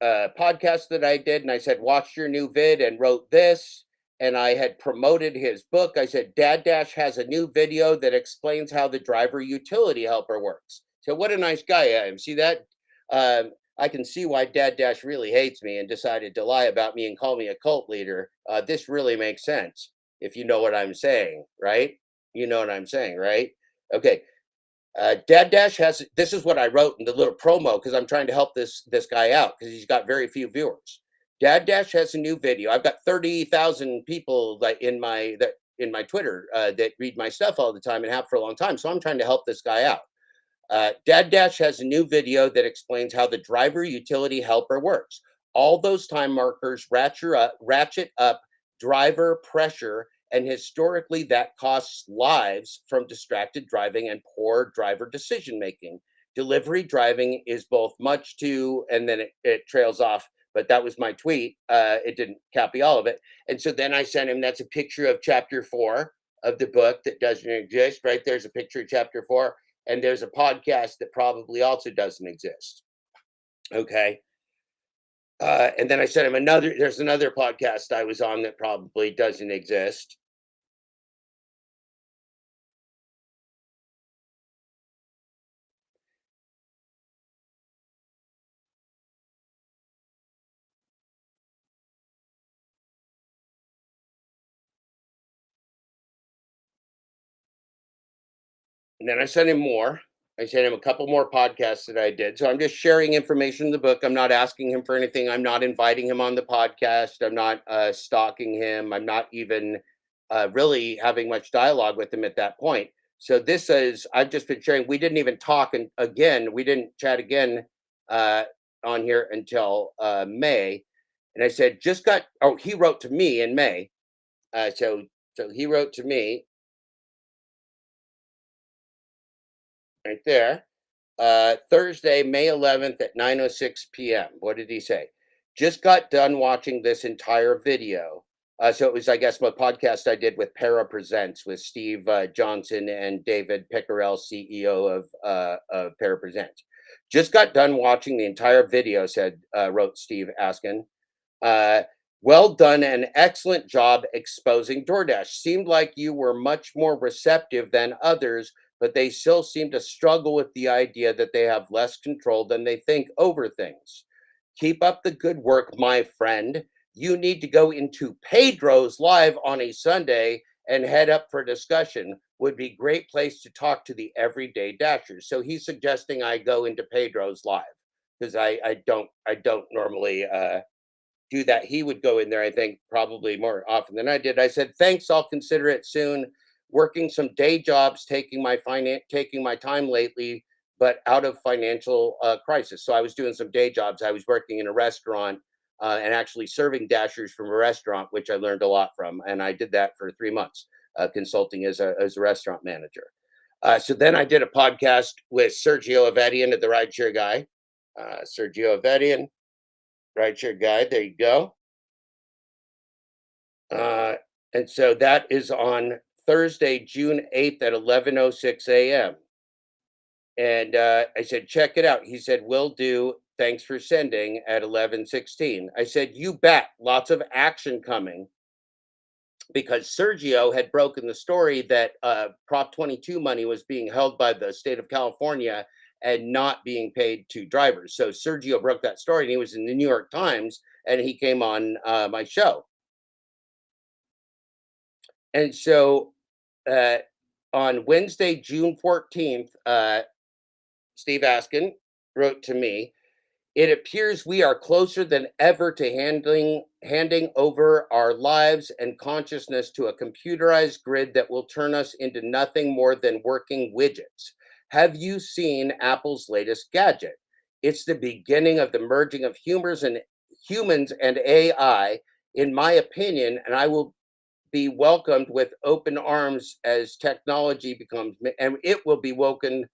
podcast that I did, and I said, "Watch your new vid," and wrote this. And I had promoted his book. I said, "Dad Dash has a new video that explains how the driver utility helper works." So what a nice guy I am. See that? I can see why Dad Dash really hates me and decided to lie about me and call me a cult leader. This really makes sense if you know what I'm saying, right? You know what I'm saying, right? Okay. Dad Dash has this is what I wrote in the little promo because I'm trying to help this guy out because he's got very few viewers. Dad Dash has a new video. I've got 30,000 people in my Twitter that read my stuff all the time and have for a long time. So I'm trying to help this guy out. Dad Dash has a new video that explains how the driver utility helper works. All those time markers ratchet up driver pressure, and historically, that costs lives from distracted driving and poor driver decision making. Delivery driving is both much too, and then it trails off. But that was my tweet. It didn't copy all of it. And so then I sent him that's a picture of chapter 4 of the book that doesn't exist. Right there's a picture of chapter 4 and there's a podcast that probably also doesn't exist. Okay. And then I sent him there's another podcast I was on that probably doesn't exist. And then I sent him more. I sent him a couple more podcasts that I did. So I'm just sharing information in the book. I'm not asking him for anything. I'm not inviting him on the podcast. I'm not stalking him. I'm not even really having much dialogue with him at that point. So this is, I've just been sharing. We didn't even talk. And again, we didn't chat again uh, on here until May. And I said, he wrote to me in May. So he wrote to me right there. Thursday, May 11th at 9:06 p.m. What did he say? Just got done watching this entire video. So it was, I guess, my podcast I did with Para Presents with Steve Johnson and David Pickerel, CEO of Para Presents. Just got done watching the entire video, wrote Steve Askin. Uh, well done, an excellent job exposing DoorDash. Seemed like you were much more receptive than others, but they still seem to struggle with the idea that they have less control than they think over things. Keep up the good work, my friend. You need to go into Pedro's live on a Sunday and head up for discussion. Would be great place to talk to the everyday dashers. So he's suggesting I go into Pedro's live because I don't normally do that. He would go in there, I think, probably more often than I did. I said, "Thanks, I'll consider it soon. Working some day jobs, taking my time lately, but out of financial crisis." So I was doing some day jobs. I was working in a restaurant and actually serving dashers from a restaurant, which I learned a lot from, and I did that for 3 months, consulting as a restaurant manager. So then I did a podcast with Sergio Avedian at the Rideshare Guy. Sergio Avedian, Rideshare Guy. There you go. Uh, and so that is on Thursday, June 8th at 11:06 a.m. And I said, check it out. He said, will do. Thanks for sending at 11:16. I said, you bet. Lots of action coming because Sergio had broken the story that Prop 22 money was being held by the state of California and not being paid to drivers. So Sergio broke that story and he was in the New York Times and he came on my show. And so uh, on Wednesday, June 14th, Steve Askin wrote to me, it appears we are closer than ever to handing over our lives and consciousness to a computerized grid that will turn us into nothing more than working widgets. Have you seen Apple's latest gadget? It's the beginning of the merging of humans and AI, in my opinion, and I will be welcomed with open arms as technology becomes, and it will be welcomed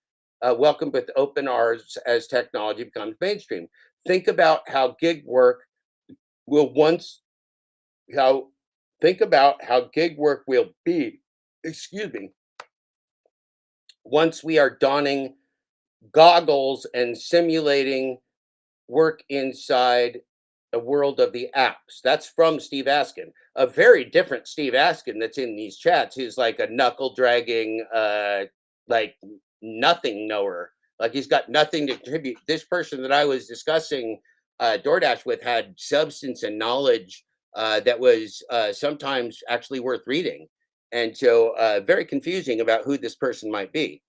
with open arms as technology becomes mainstream. Think about how gig work will once, how, think about how gig work will be, excuse me, once we are donning goggles and simulating work inside a world of the apps. That's from Steve Askin, a very different Steve Askin that's in these chats. Who's like a knuckle dragging, like nothing knower. Like he's got nothing to contribute. This person that I was discussing DoorDash with had substance and knowledge that was sometimes actually worth reading. And so, very confusing about who this person might be.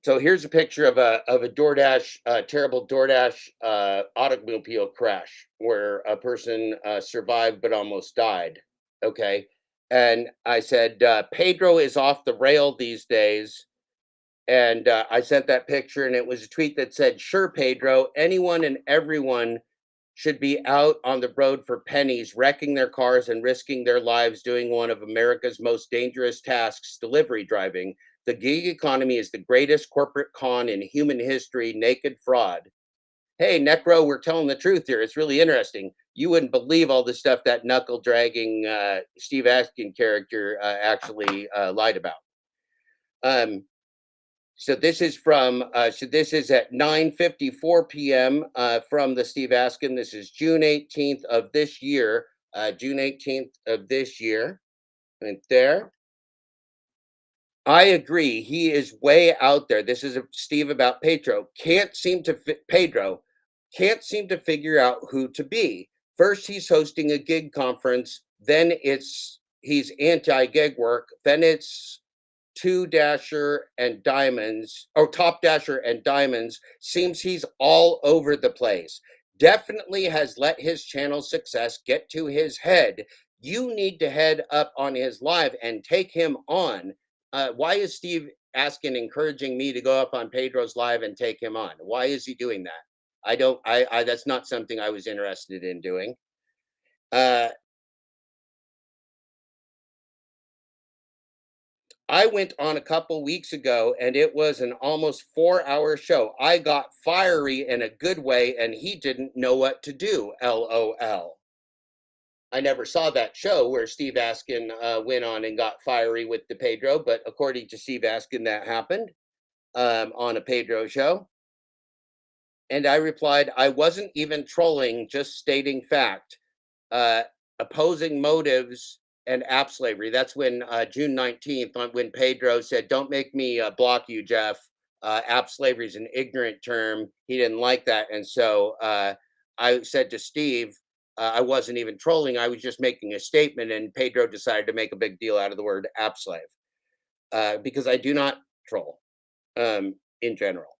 So here's a picture of a DoorDash, terrible DoorDash automobile crash where a person survived but almost died. Okay, and I said Pedro is off the rail these days, and I sent that picture, and it was a tweet that said, "Sure, Pedro, anyone and everyone should be out on the road for pennies, wrecking their cars and risking their lives doing one of America's most dangerous tasks, delivery driving. The gig economy is the greatest corporate con in human history, naked fraud." Hey, Necro, we're telling the truth here. It's really interesting. You wouldn't believe all the stuff that knuckle dragging Steve Askin character actually lied about. Um, so this is at 9:54 p.m. From the Steve Askin. This is June 18th of this year. June 18th of this year. Right there. I agree. He is way out there. This is a Steve about Pedro can't seem to figure out who to be. First, he's hosting a gig conference. Then he's anti-gig work. Then it's two dasher and diamonds, or top dasher and diamonds. Seems he's all over the place. Definitely has let his channel success get to his head. You need to head up on his live and take him on. Why is Steve Askin encouraging me to go up on Pedro's live and take him on? Why is he doing that? I don't, I that's not something I was interested in doing. Uh, I went on a couple weeks ago and it was an almost 4 hour show. I got fiery in a good way and he didn't know what to do. LOL. I never saw that show where Steve Askin went on and got fiery with the Pedro, but according to Steve Askin, that happened on a Pedro show. And I replied, I wasn't even trolling, just stating fact. uh, Opposing motives and app slavery. That's when June 19th, when Pedro said, "Don't make me block you, Jeff. App slavery is an ignorant term." He didn't like that, and so I said to Steve, I wasn't even trolling. I was just making a statement, and Pedro decided to make a big deal out of the word app slave because I do not troll in general.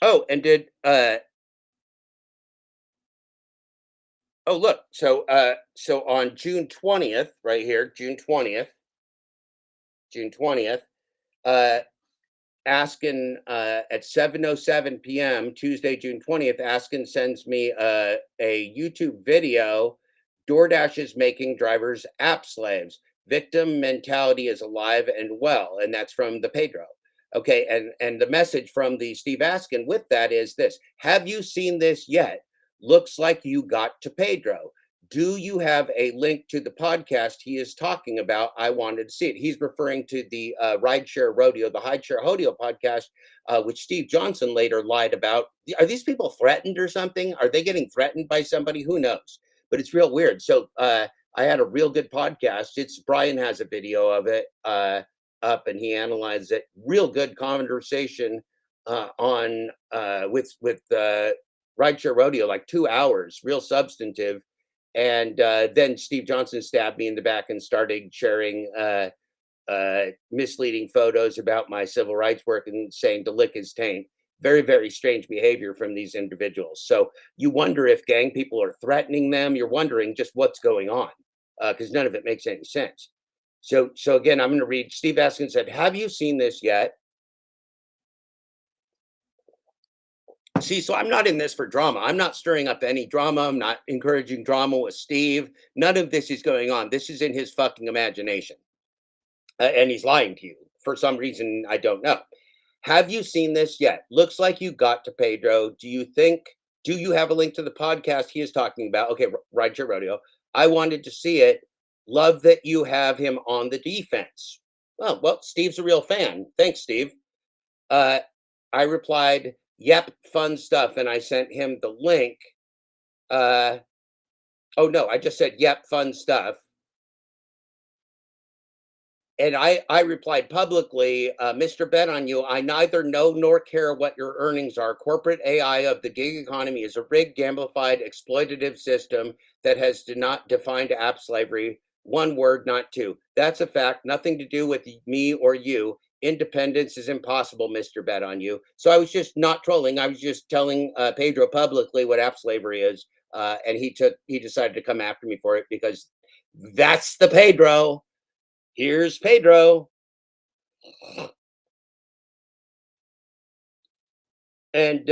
Oh, and did oh look, so on June 20th, right here, June 20th, uh, Askin at 7:07 p.m. Tuesday, June 20th, Askin sends me a YouTube video. DoorDash is making drivers app slaves. Victim mentality is alive and well, and that's from the Pedro. Okay, and the message from the Steve Askin with that is this: Have you seen this yet? Looks like you got to Pedro. Do you have a link to the podcast he is talking about? I wanted to see it. He's referring to the Rideshare Rodeo, the Rideshare Rodeo podcast, which Steve Johnson later lied about. Are these people threatened or something? Are they getting threatened by somebody? Who knows? But it's real weird. So I had a real good podcast. It's Brian has a video of it up, and he analyzed it. Real good conversation on with Rideshare Rodeo, like 2 hours, real substantive. And then Steve Johnson stabbed me in the back and started sharing misleading photos about my civil rights work and saying to lick his taint. Very, very strange behavior from these individuals. So you wonder if gang people are threatening them. You're wondering just what's going on because none of it makes any sense. So again, I'm going to read. Steve Askin said, "Have you seen this yet?" See, so I'm not in this for drama. I'm not stirring up any drama. I'm not encouraging drama with Steve. None of this is going on. This is in his fucking imagination. And he's lying to you for some reason I don't know. Have you seen this yet? Looks like you got to Pedro. Do you have a link to the podcast he is talking about? Okay, Rideshare Rodeo. I wanted to see it. Love that you have him on the defense. Oh, well, Steve's a real fan. Thanks, Steve. Uh, I replied, yep, fun stuff. And I sent him the link. Uh, oh, no, I just said, yep, fun stuff. And I replied publicly, Mr. Bet on you, I neither know nor care what your earnings are. Corporate AI of the gig economy is a rigged, gambified, exploitative system that has not defined app slavery. One word, not two. That's a fact. Nothing to do with me or you. Independence is impossible, Mr. Bet on you. So I was just not trolling. I was just telling Pedro publicly what app slavery is. And he decided to come after me for it because that's the Pedro. Here's Pedro. And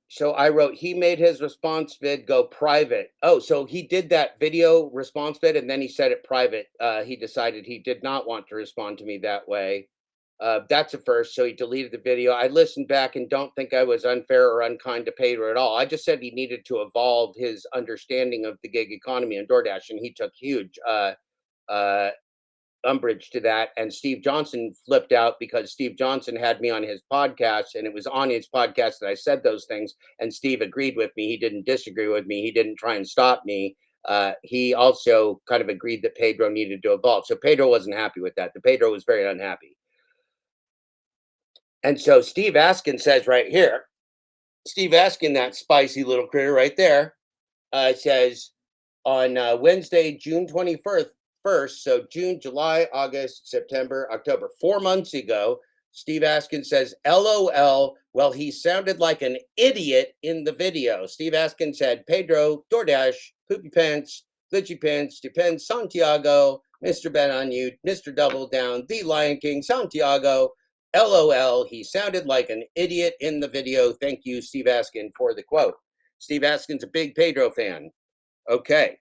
so I wrote, he made his response vid go private. Oh, so he did that video response vid and then he said it private. He decided he did not want to respond to me that way. That's a first. So he deleted the video. I listened back and don't think I was unfair or unkind to Pedro at all. I just said he needed to evolve his understanding of the gig economy and DoorDash, and he took huge uh, umbrage to that. And Steve Johnson flipped out because Steve Johnson had me on his podcast, and it was on his podcast that I said those things. And Steve agreed with me. He didn't disagree with me. He didn't try and stop me. He also kind of agreed that Pedro needed to evolve. So Pedro wasn't happy with that. The Pedro was very unhappy. And so Steve Askin says right here, Steve Askin, that spicy little critter right there, says on Wednesday, June 21st, so June, July, August, September, October, 4 months ago, Steve Askin says, LOL, well, he sounded like an idiot in the video. Steve Askin said, Pedro, DoorDash, Poopy Pants, Glitchy Pants, Depends, Santiago, Mr. Ben on you, Mr. Double Down, The Lion King, Santiago, LOL, he sounded like an idiot in the video. Thank you, Steve Askin, for the quote. Steve Askin's a big Pedro fan. Okay.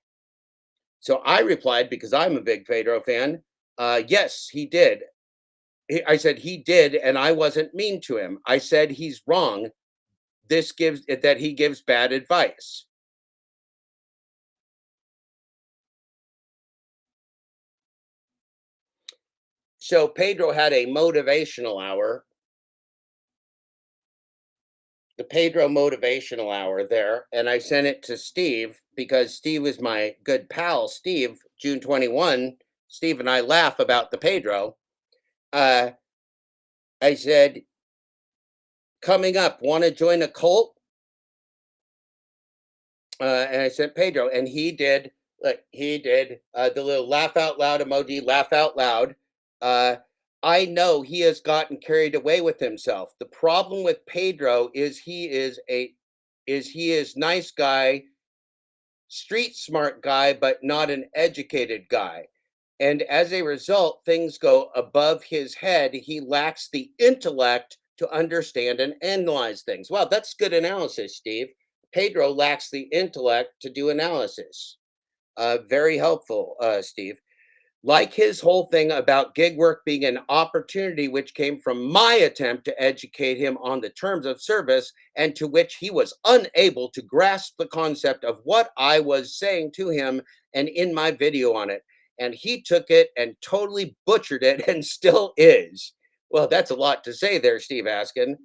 So I replied, because I'm a big Pedro fan, yes, he did. I said he did, and I wasn't mean to him. I said he's wrong. This gives that he gives bad advice. So Pedro had a motivational hour, the Pedro motivational hour there, and I sent it to Steve because Steve is my good pal. Steve, June 21, Steve and I laugh about the Pedro. Uh, I said, coming up, want to join a cult? And I sent Pedro, and he did. Like he did the little laugh out loud emoji, laugh out loud. Uh, I know he has gotten carried away with himself. The problem with Pedro is he is nice guy, street smart guy, but not an educated guy. And as a result, things go above his head. He lacks the intellect to understand and analyze things. Well, that's good analysis, Steve. Pedro lacks the intellect to do analysis. Very helpful, Steve. Like his whole thing about gig work being an opportunity, which came from my attempt to educate him on the terms of service, and to which he was unable to grasp the concept of what I was saying to him and in my video on it. And he took it and totally butchered it and still is. Well, that's a lot to say there, Steve Askin.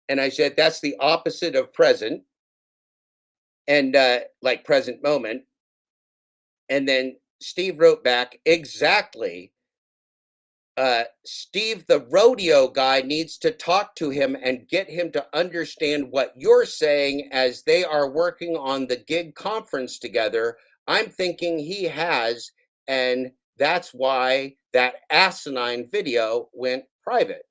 And I said, that's the opposite of present and like present moment. And then Steve wrote back, exactly. Steve, the rodeo guy, needs to talk to him and get him to understand what you're saying as they are working on the gig conference together. I'm thinking he has, and that's why that asinine video went private.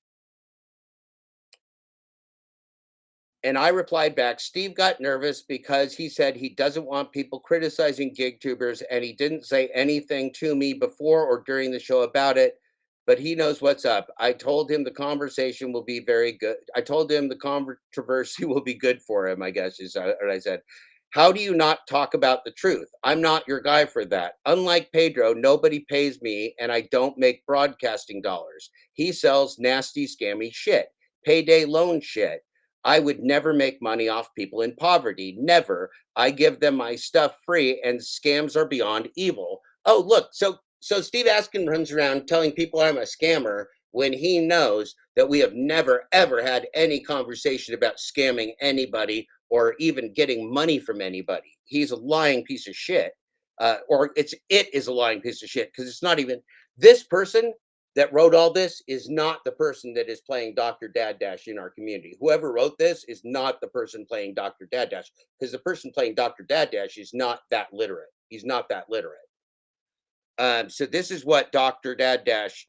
And I replied back, Steve got nervous because he said he doesn't want people criticizing gig tubers, and he didn't say anything to me before or during the show about it, but he knows what's up. I told him the conversation will be very good. I told him the controversy will be good for him, I guess is what I said. How do you not talk about the truth? I'm not your guy for that. Unlike Pedro, nobody pays me and I don't make broadcasting dollars. He sells nasty, scammy shit, payday loan shit. I would never make money off people in poverty. Never. I give them my stuff free, and scams are beyond evil. Oh, look. So Steve Askin runs around telling people I'm a scammer when he knows that we have never ever had any conversation about scamming anybody or even getting money from anybody. He's a lying piece of shit. Or it is a lying piece of shit because it's not even this person that wrote all this is not the person that is playing Dr. Dad Dash in our community. Whoever wrote this is not the person playing Dr. Dad Dash because the person playing Dr. Dad Dash is not that literate. He's not that literate. So this is what Dr. Dad Dash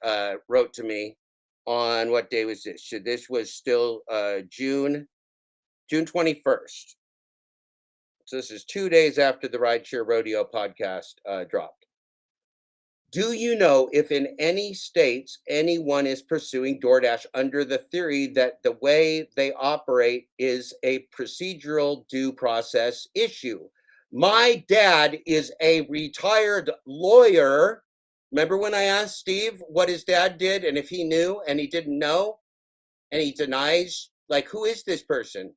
wrote to me on what day was this? So this was still June 21st. So this is 2 days after the Rideshare Rodeo podcast dropped. Do you know if in any states anyone is pursuing DoorDash under the theory that the way they operate is a procedural due process issue? My dad is a retired lawyer. Remember when I asked Steve what his dad did and if he knew and he didn't know and he denies? Like, who is this person?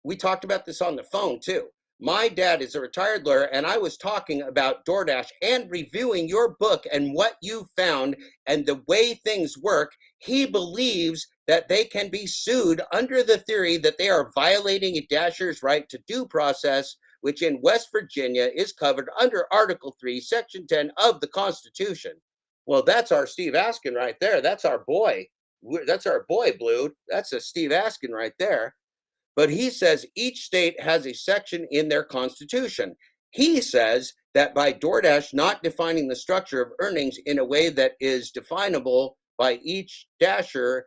We talked about this on the phone too. My dad is a retired lawyer, and I was talking about DoorDash and reviewing your book and what you found and the way things work. He believes that they can be sued under the theory that they are violating a Dasher's right to due process, which in West Virginia is covered under Article 3, Section 10 of the Constitution. Well, that's our Steve Askin right there. That's our boy. That's our boy, Blue. That's a Steve Askin right there. But he says each state has a section in their constitution. He says that by DoorDash not defining the structure of earnings in a way that is definable by each dasher,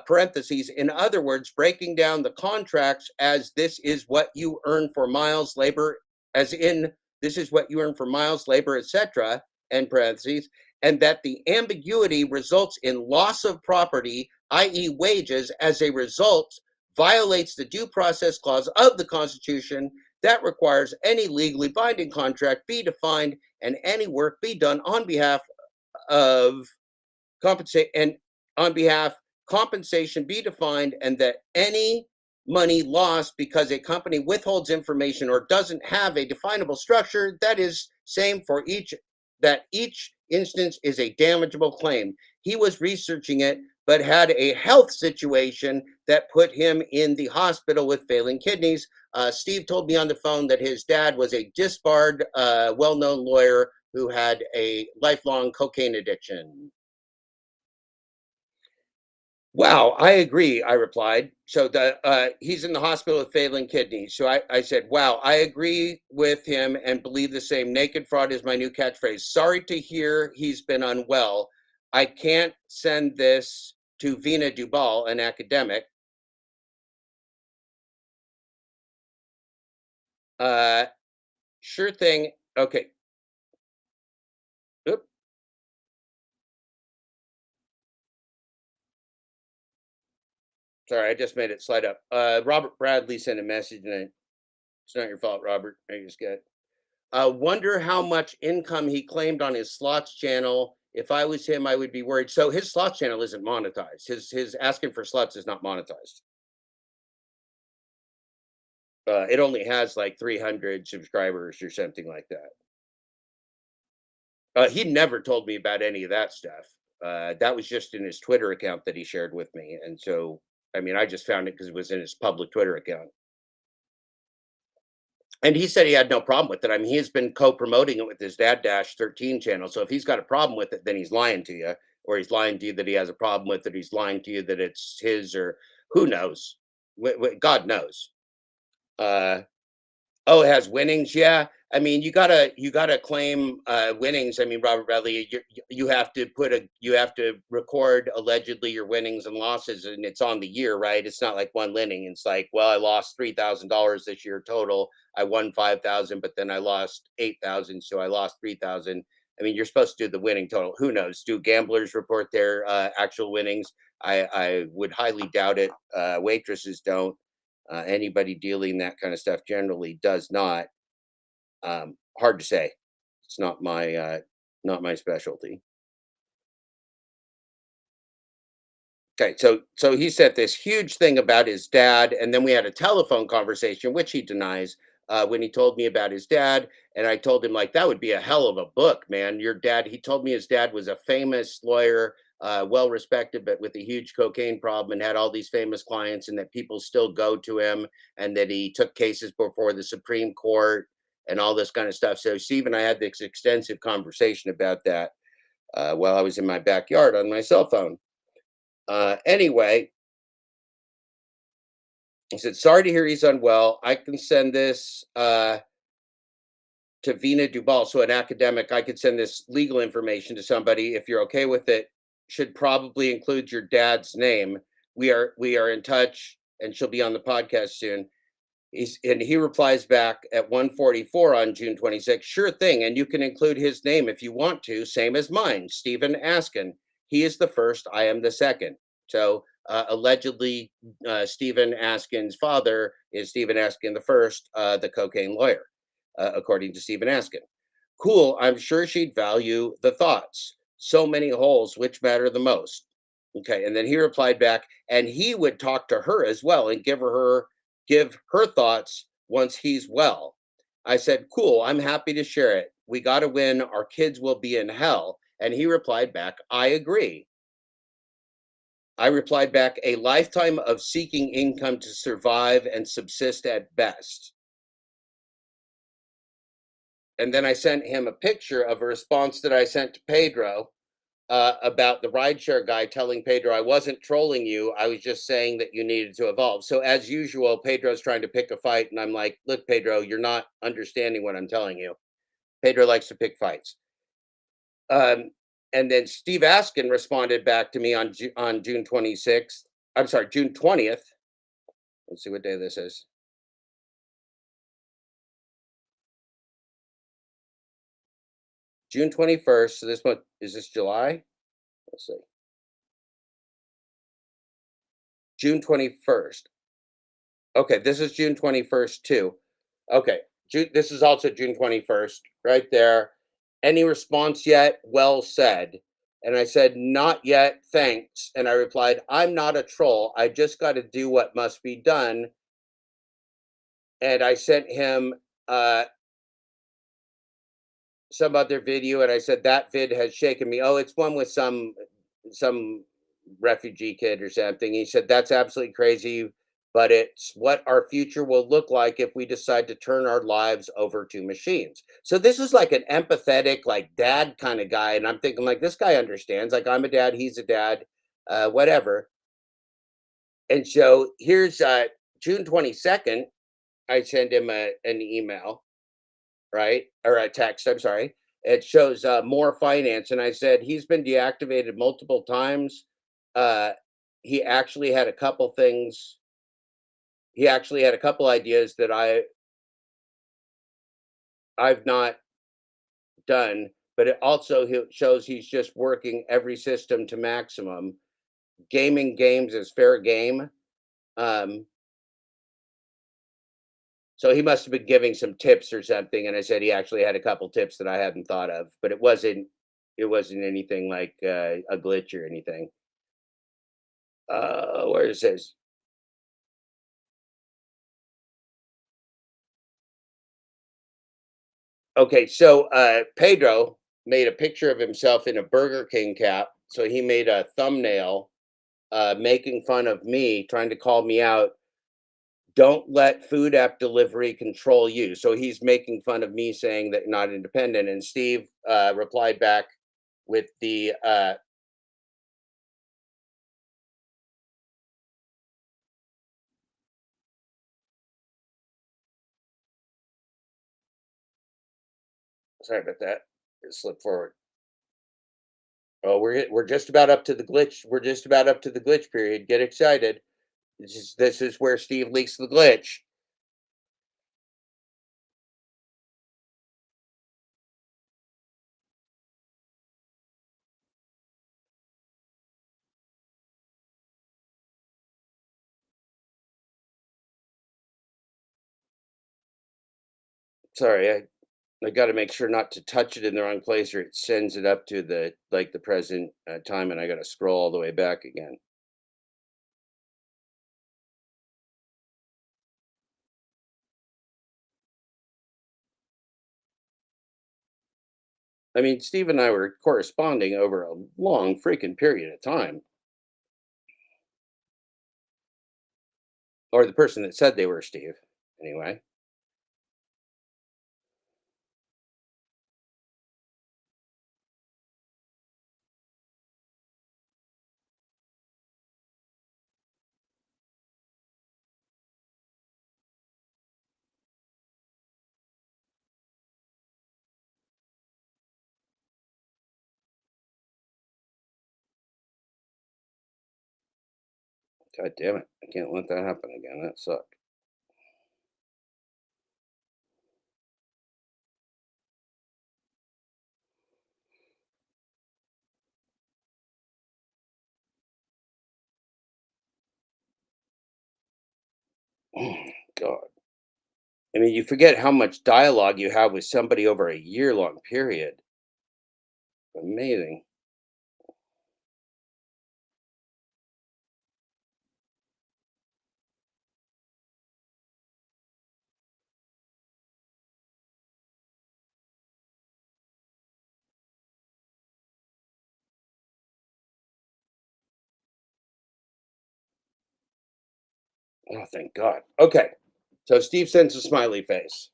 parentheses, in other words, breaking down the contracts as this is what you earn for miles, labor, as in this is what you earn for miles, labor, etc., and parentheses, and that the ambiguity results in loss of property, i.e., wages, as a result, violates the due process clause of the Constitution that requires any legally binding contract be defined and any work be done on behalf of compensate and on behalf compensation be defined and that any money lost because a company withholds information or doesn't have a definable structure that is same for each that each instance is a damageable claim. He was researching it but had a health situation that put him in the hospital with failing kidneys. Steve told me on the phone that his dad was a disbarred well-known lawyer who had a lifelong cocaine addiction. Wow, I agree, I replied. So he's in the hospital with failing kidneys. So I said, wow, I agree with him and believe the same. Naked fraud is my new catchphrase. Sorry to hear he's been unwell. I can't send this to Vina Dubal, an academic. Uh, sure thing. Okay. Oop, sorry, I just made it slide up. Robert Bradley sent a message and it's not your fault, Robert. I just got wonder how much income he claimed on his slots channel. If I was him, I would be worried. So his slots channel isn't monetized. His asking for slots is not monetized. It only has like 300 subscribers or something like that. He never told me about any of that stuff. That was just in his Twitter account that he shared with me, and so I mean, I just found it because it was in his public Twitter account. And he said he had no problem with it. I mean, he's been co-promoting it with his Dad Dash 13 channel. So if he's got a problem with it, then he's lying to you. or he's lying to you that he has a problem with it. He's lying to you that it's his, or who knows? God knows. Uh, Oh, it has winnings, yeah. I mean, you gotta claim, winnings. I mean, Robert Bradley, you have to you have to record allegedly your winnings and losses, and it's on the year, right? It's not like one winning. It's like, well, I lost $3,000 this year total. I won 5,000, but then I lost 8,000, so I lost 3,000. I mean, you're supposed to do the winning total. Who knows? Do gamblers report their actual winnings? I would highly doubt it. Waitresses don't. Anybody dealing that kind of stuff generally does not. Hard to say. It's not my specialty. Okay, so he said this huge thing about his dad, and then we had a telephone conversation, which he denies, when he told me about his dad, and I told him like that would be a hell of a book, man. Your dad. He told me his dad was a famous lawyer, well respected, but with a huge cocaine problem, and had all these famous clients, and that people still go to him, and that he took cases before the Supreme Court, and all this kind of stuff. So Steve and I had this extensive conversation about that while I was in my backyard on my cell phone. Anyway, he said, "Sorry to hear he's unwell. I can send this to Vina Dubal, so an academic. I could send this legal information to somebody if you're okay with it. Should probably include your dad's name. We are in touch, and she'll be on the podcast soon." And he replies back at 1:44 on June 26th, "Sure thing, and you can include his name if you want to, same as mine, Stephen Askin. He is the first, I am the second." So allegedly, Stephen Askin's father is Stephen Askin the first, the cocaine lawyer, according to Stephen Askin. "Cool, I'm sure she'd value the thoughts. So many holes, which matter the most?" Okay, and then he replied back, and he would talk to her as well and give her thoughts once he's well. I said, "Cool, I'm happy to share it. We got to win. Our kids will be in hell." And he replied back, "I agree." I replied back, "A lifetime of seeking income to survive and subsist at best." And then I sent him a picture of a response that I sent to Pedro about the rideshare guy telling Pedro, "I wasn't trolling you. I was just saying that you needed to evolve." So, as usual, Pedro's trying to pick a fight. And I'm like, "Look, Pedro, you're not understanding what I'm telling you." Pedro likes to pick fights. Um, and then Steve Askin responded back to me on, on June 26th. I'm sorry, June 20th. Let's see what day this is. June 21st. So, this month, is this July? Let's see. June 21st. Okay, this is June 21st too. Okay, this is also June 21st, right there. "Any response yet? Well said." And I said, "Not yet, thanks." And I replied, "I'm not a troll. I just got to do what must be done." And I sent him some other video, and I said, "That vid has shaken me." Oh, it's one with some refugee kid or something. He said, "That's absolutely crazy, but it's what our future will look like if we decide to turn our lives over to machines." So this is like an empathetic, like dad kind of guy, and I'm thinking like this guy understands. Like I'm a dad, he's a dad, whatever. And so here's June 22nd. I send him an email, right? Or a text, I'm sorry. It shows more finance. And I said, he's been deactivated multiple times. Uh, he actually had a couple things. He actually had a couple ideas that I've not done, but it also shows he's just working every system to maximum. Gaming games is fair game. Um, so he must have been giving some tips or something. And I said he actually had a couple tips that I hadn't thought of, but it wasn't anything like a glitch or anything. Where it says, okay, so Pedro made a picture of himself in a Burger King cap. So he made a thumbnail making fun of me, trying to call me out. "Don't let food app delivery control you." So he's making fun of me saying that not independent. And Steve replied back with the Sorry about that. Slip forward. Oh, we're just about up to the glitch. We're just about up to the glitch period. Get excited. This is where Steve leaks the glitch. Sorry, I got to make sure not to touch it in the wrong place, or it sends it up to the present time, and I got to scroll all the way back again. I mean, Steve and I were corresponding over a long freaking period of time, or the person that said they were Steve, anyway. God damn it! I can't let that happen again. That sucked. Oh my God. I mean, you forget how much dialogue you have with somebody over a year-long period. Amazing. Oh, thank God. Okay. So Steve sends a smiley face.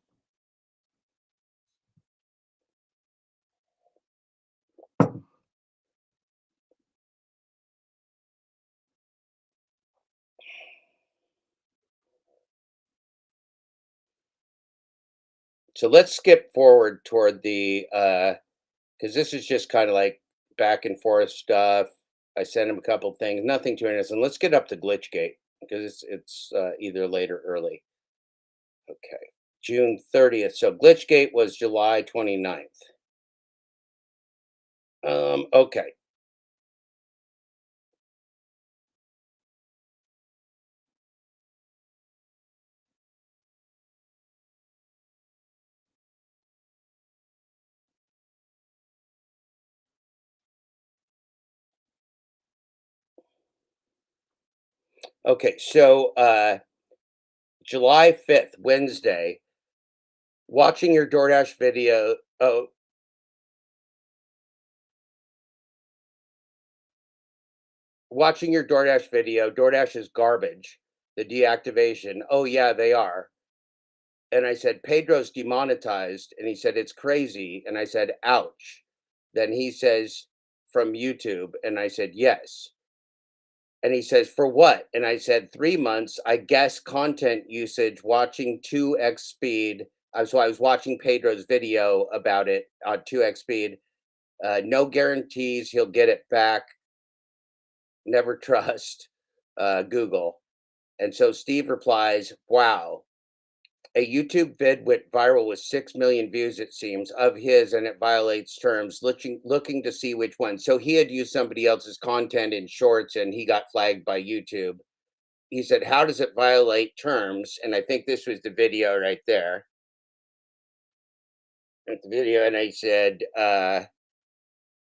So let's skip forward toward the because this is just kind of like back and forth stuff. I sent him a couple things, nothing too innocent. Let's get up to Glitchgate because it's either late or early. Okay. June 30th. So Glitchgate was July 29th. Okay. Okay. So July 5th, Wednesday, watching your DoorDash video. Oh, watching your DoorDash video. DoorDash is garbage. The deactivation. Oh yeah, they are. And I said, Pedro's demonetized. And he said, it's crazy. And I said, ouch. Then he says, from YouTube. And I said, yes. And he says, for what? And I said, 3 months, I guess content usage, watching 2x speed. So I was watching Pedro's video about it on 2x speed. No guarantees he'll get it back. Never trust Google. And so Steve replies, wow, a YouTube vid went viral with 6 million views, it seems, of his, and it violates terms. Looking to see which one. So he had used somebody else's content in shorts and he got flagged by YouTube. He said, how does it violate terms? And I think this was the video right there. At the video, and I said,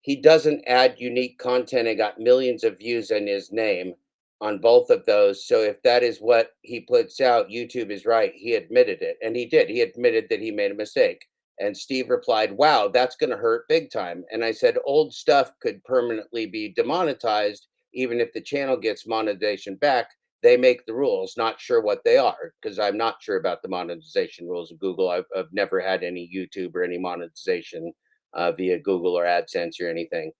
he doesn't add unique content and got millions of views in his name on both of those. So if that is what he puts out, YouTube is right. He admitted it. And he did. He admitted that he made a mistake. And Steve replied, wow, that's going to hurt big time. And I said, old stuff could permanently be demonetized, even if the channel gets monetization back. They make the rules, not sure what they are, because I'm not sure about the monetization rules of Google. I've never had any YouTube or any monetization via Google or AdSense or anything.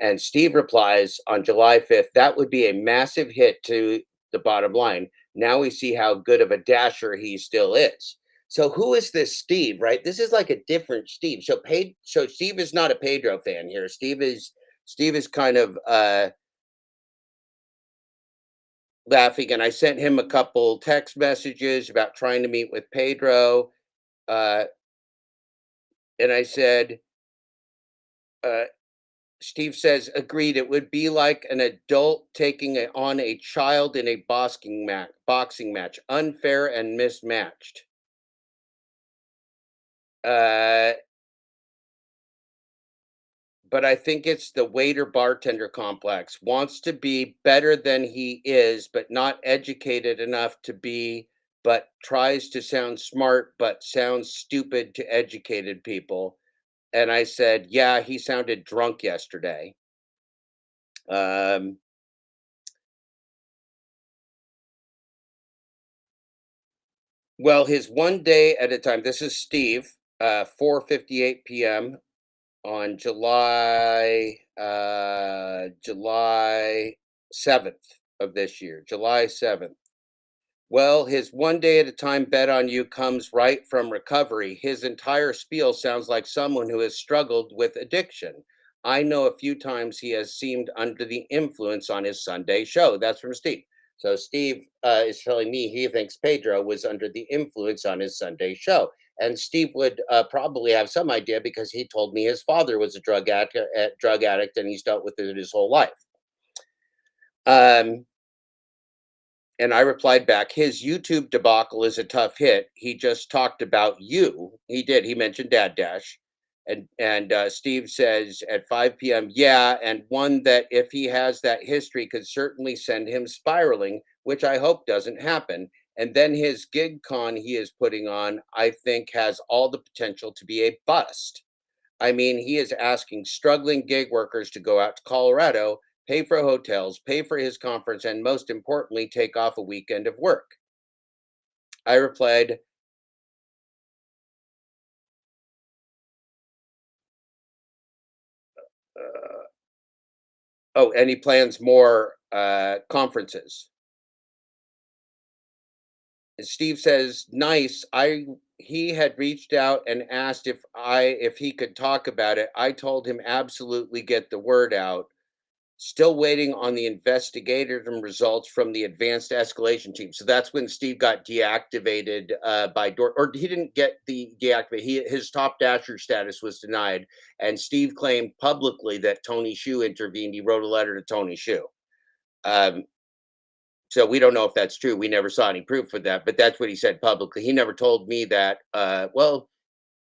And Steve replies on July 5th, that would be a massive hit to the bottom line. Now we see how good of a dasher he still is. So who is this Steve, right? This is like a different Steve. So Steve is not a Pedro fan here. Steve is kind of laughing, and I sent him a couple text messages about trying to meet with Pedro. Uh, and I said, uh, Steve says, agreed. It would be like an adult taking on a child in a boxing match, unfair and mismatched. Uh, but I think it's the waiter bartender complex. Wants to be better than he is, but not educated enough to be, but tries to sound smart, but sounds stupid to educated people. And I said, yeah, he sounded drunk yesterday. Um, well, his one day at a time. This is Steve, 4:58 p.m. on July 7th of this year, July 7th. Well, his one day at a time bet on you comes right from recovery. His entire spiel sounds like someone who has struggled with addiction. I know a few times he has seemed under the influence on his Sunday show. That's from Steve. So Steve is telling me he thinks Pedro was under the influence on his Sunday show. And Steve would probably have some idea because he told me his father was a drug addict and he's dealt with it his whole life. Um, and I replied back, his YouTube debacle is a tough hit. He just talked about you. He did. He mentioned Dad Dash. And Steve says at 5 p.m., yeah, and one that if he has that history could certainly send him spiraling, which I hope doesn't happen. And then his gig con he is putting on, I think, has all the potential to be a bust. I mean, he is asking struggling gig workers to go out to Colorado, pay for hotels, pay for his conference, and most importantly, take off a weekend of work. I replied, uh, oh, and he plans more conferences. And Steve says, nice. He had reached out and asked if he could talk about it. I told him absolutely get the word out. Still waiting on the investigative results from the advanced escalation team. So that's when Steve got deactivated by Dort, or he didn't get the deactivate. His top dasher status was denied, and Steve claimed publicly that Tony Shu intervened. He wrote a letter to Tony Shu. Um, so we don't know if that's true. We never saw any proof for that, but that's what he said publicly. He never told me that. Well,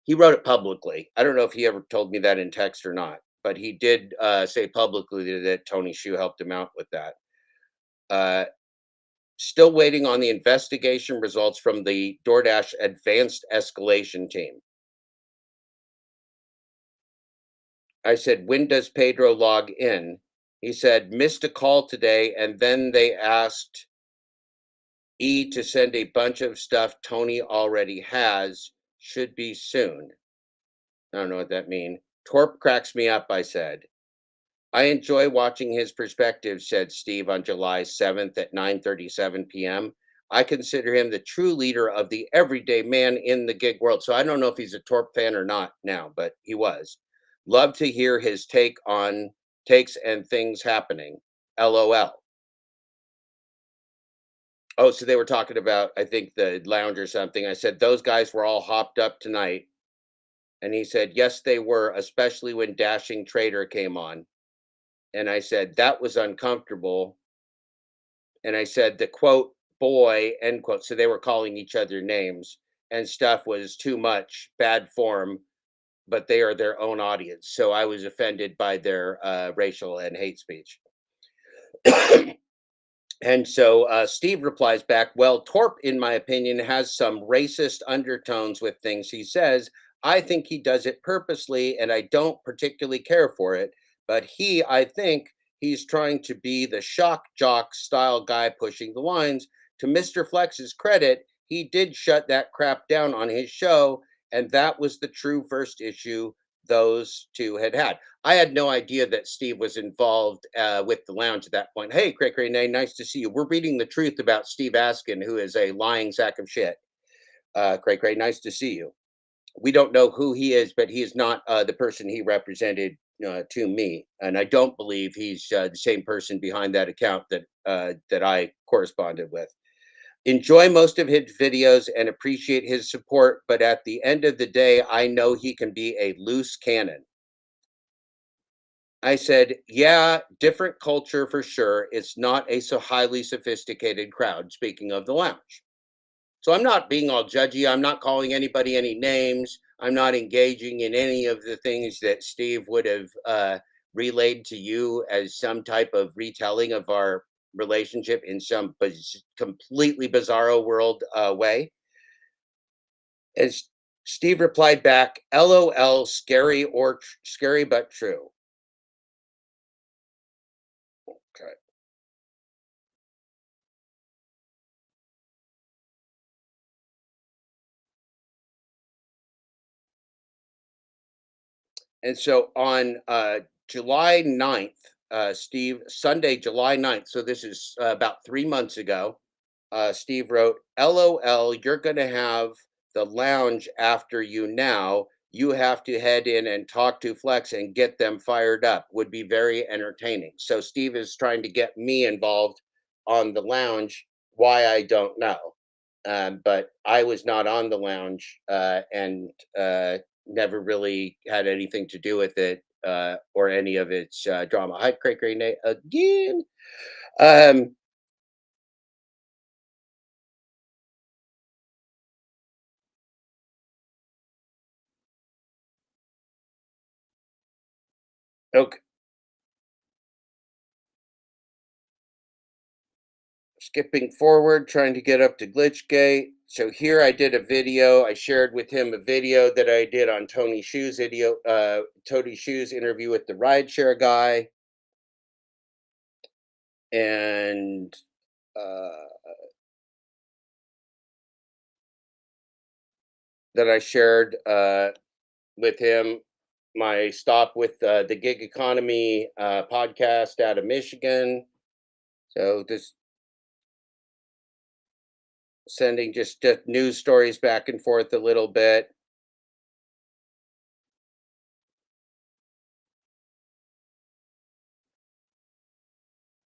he wrote it publicly. I don't know if he ever told me that in text or not, but he did say publicly that Tony Shu helped him out with that. Uh, Still waiting on the investigation results from the DoorDash advanced escalation team. I said, when does Pedro log in? He said, missed a call today, and then they asked E to send a bunch of stuff Tony already has. Should be soon. I don't know what that means. Torp cracks me up, I said. I enjoy watching his perspective, said Steve on July 7th at 9:37 p.m. I consider him the true leader of the everyday man in the gig world. So I don't know if he's a Torp fan or not now, but he was. Love to hear his take on takes and things happening. LOL. Oh, so they were talking about, I think, the lounge or something. I said, those guys were all hopped up tonight. And he said, yes, they were, especially when Dashing Trader came on. And I said, that was uncomfortable. And I said, the quote, boy, end quote. So they were calling each other names and stuff was too much, bad form, but they are their own audience. So I was offended by their racial and hate speech. And so Steve replies back, well, Torp, in my opinion, has some racist undertones with things he says. I think he does it purposely, and I don't particularly care for it. But I think he's trying to be the shock jock style guy pushing the lines. To Mr. Flex's credit, he did shut that crap down on his show, and that was the true first issue those two had. I had no idea that Steve was involved with the lounge at that point. Hey, Craig Renee, nice to see you. We're reading the truth about Steve Askin, who is a lying sack of shit. Great, great. Nice to see you. We don't know who he is, but he is not the person he represented to me, and I don't believe he's the same person behind that account that I corresponded with. Enjoy most of his videos and appreciate his support, but at the end of the day, I know he can be a loose cannon. I said, yeah, different culture for sure. It's not a so highly sophisticated crowd. Speaking of the lounge. So I'm not being all judgy. I'm not calling anybody any names. I'm not engaging in any of the things that Steve would have relayed to you as some type of retelling of our relationship in some completely bizarro world way. As Steve replied back, "LOL, scary scary but true." Okay. And so on July 9th, Steve, Sunday, July 9th, so this is about 3 months ago, Steve wrote, "LOL, you're going to have the lounge after you now. You have to head in and talk to Flex and get them fired up. Would be very entertaining." So Steve is trying to get me involved on the lounge. Why, I don't know. But I was not on the lounge and never really had anything to do with it or any of its drama. Hi, Craig Nate again. Um, okay, skipping forward, trying to get up to Glitchgate. So here I did a video. I shared with him a video that I did on Tony Shoe's interview with the rideshare guy, and uh, that I shared with him my stop with the gig economy podcast out of Michigan. So just sending just news stories back and forth a little bit.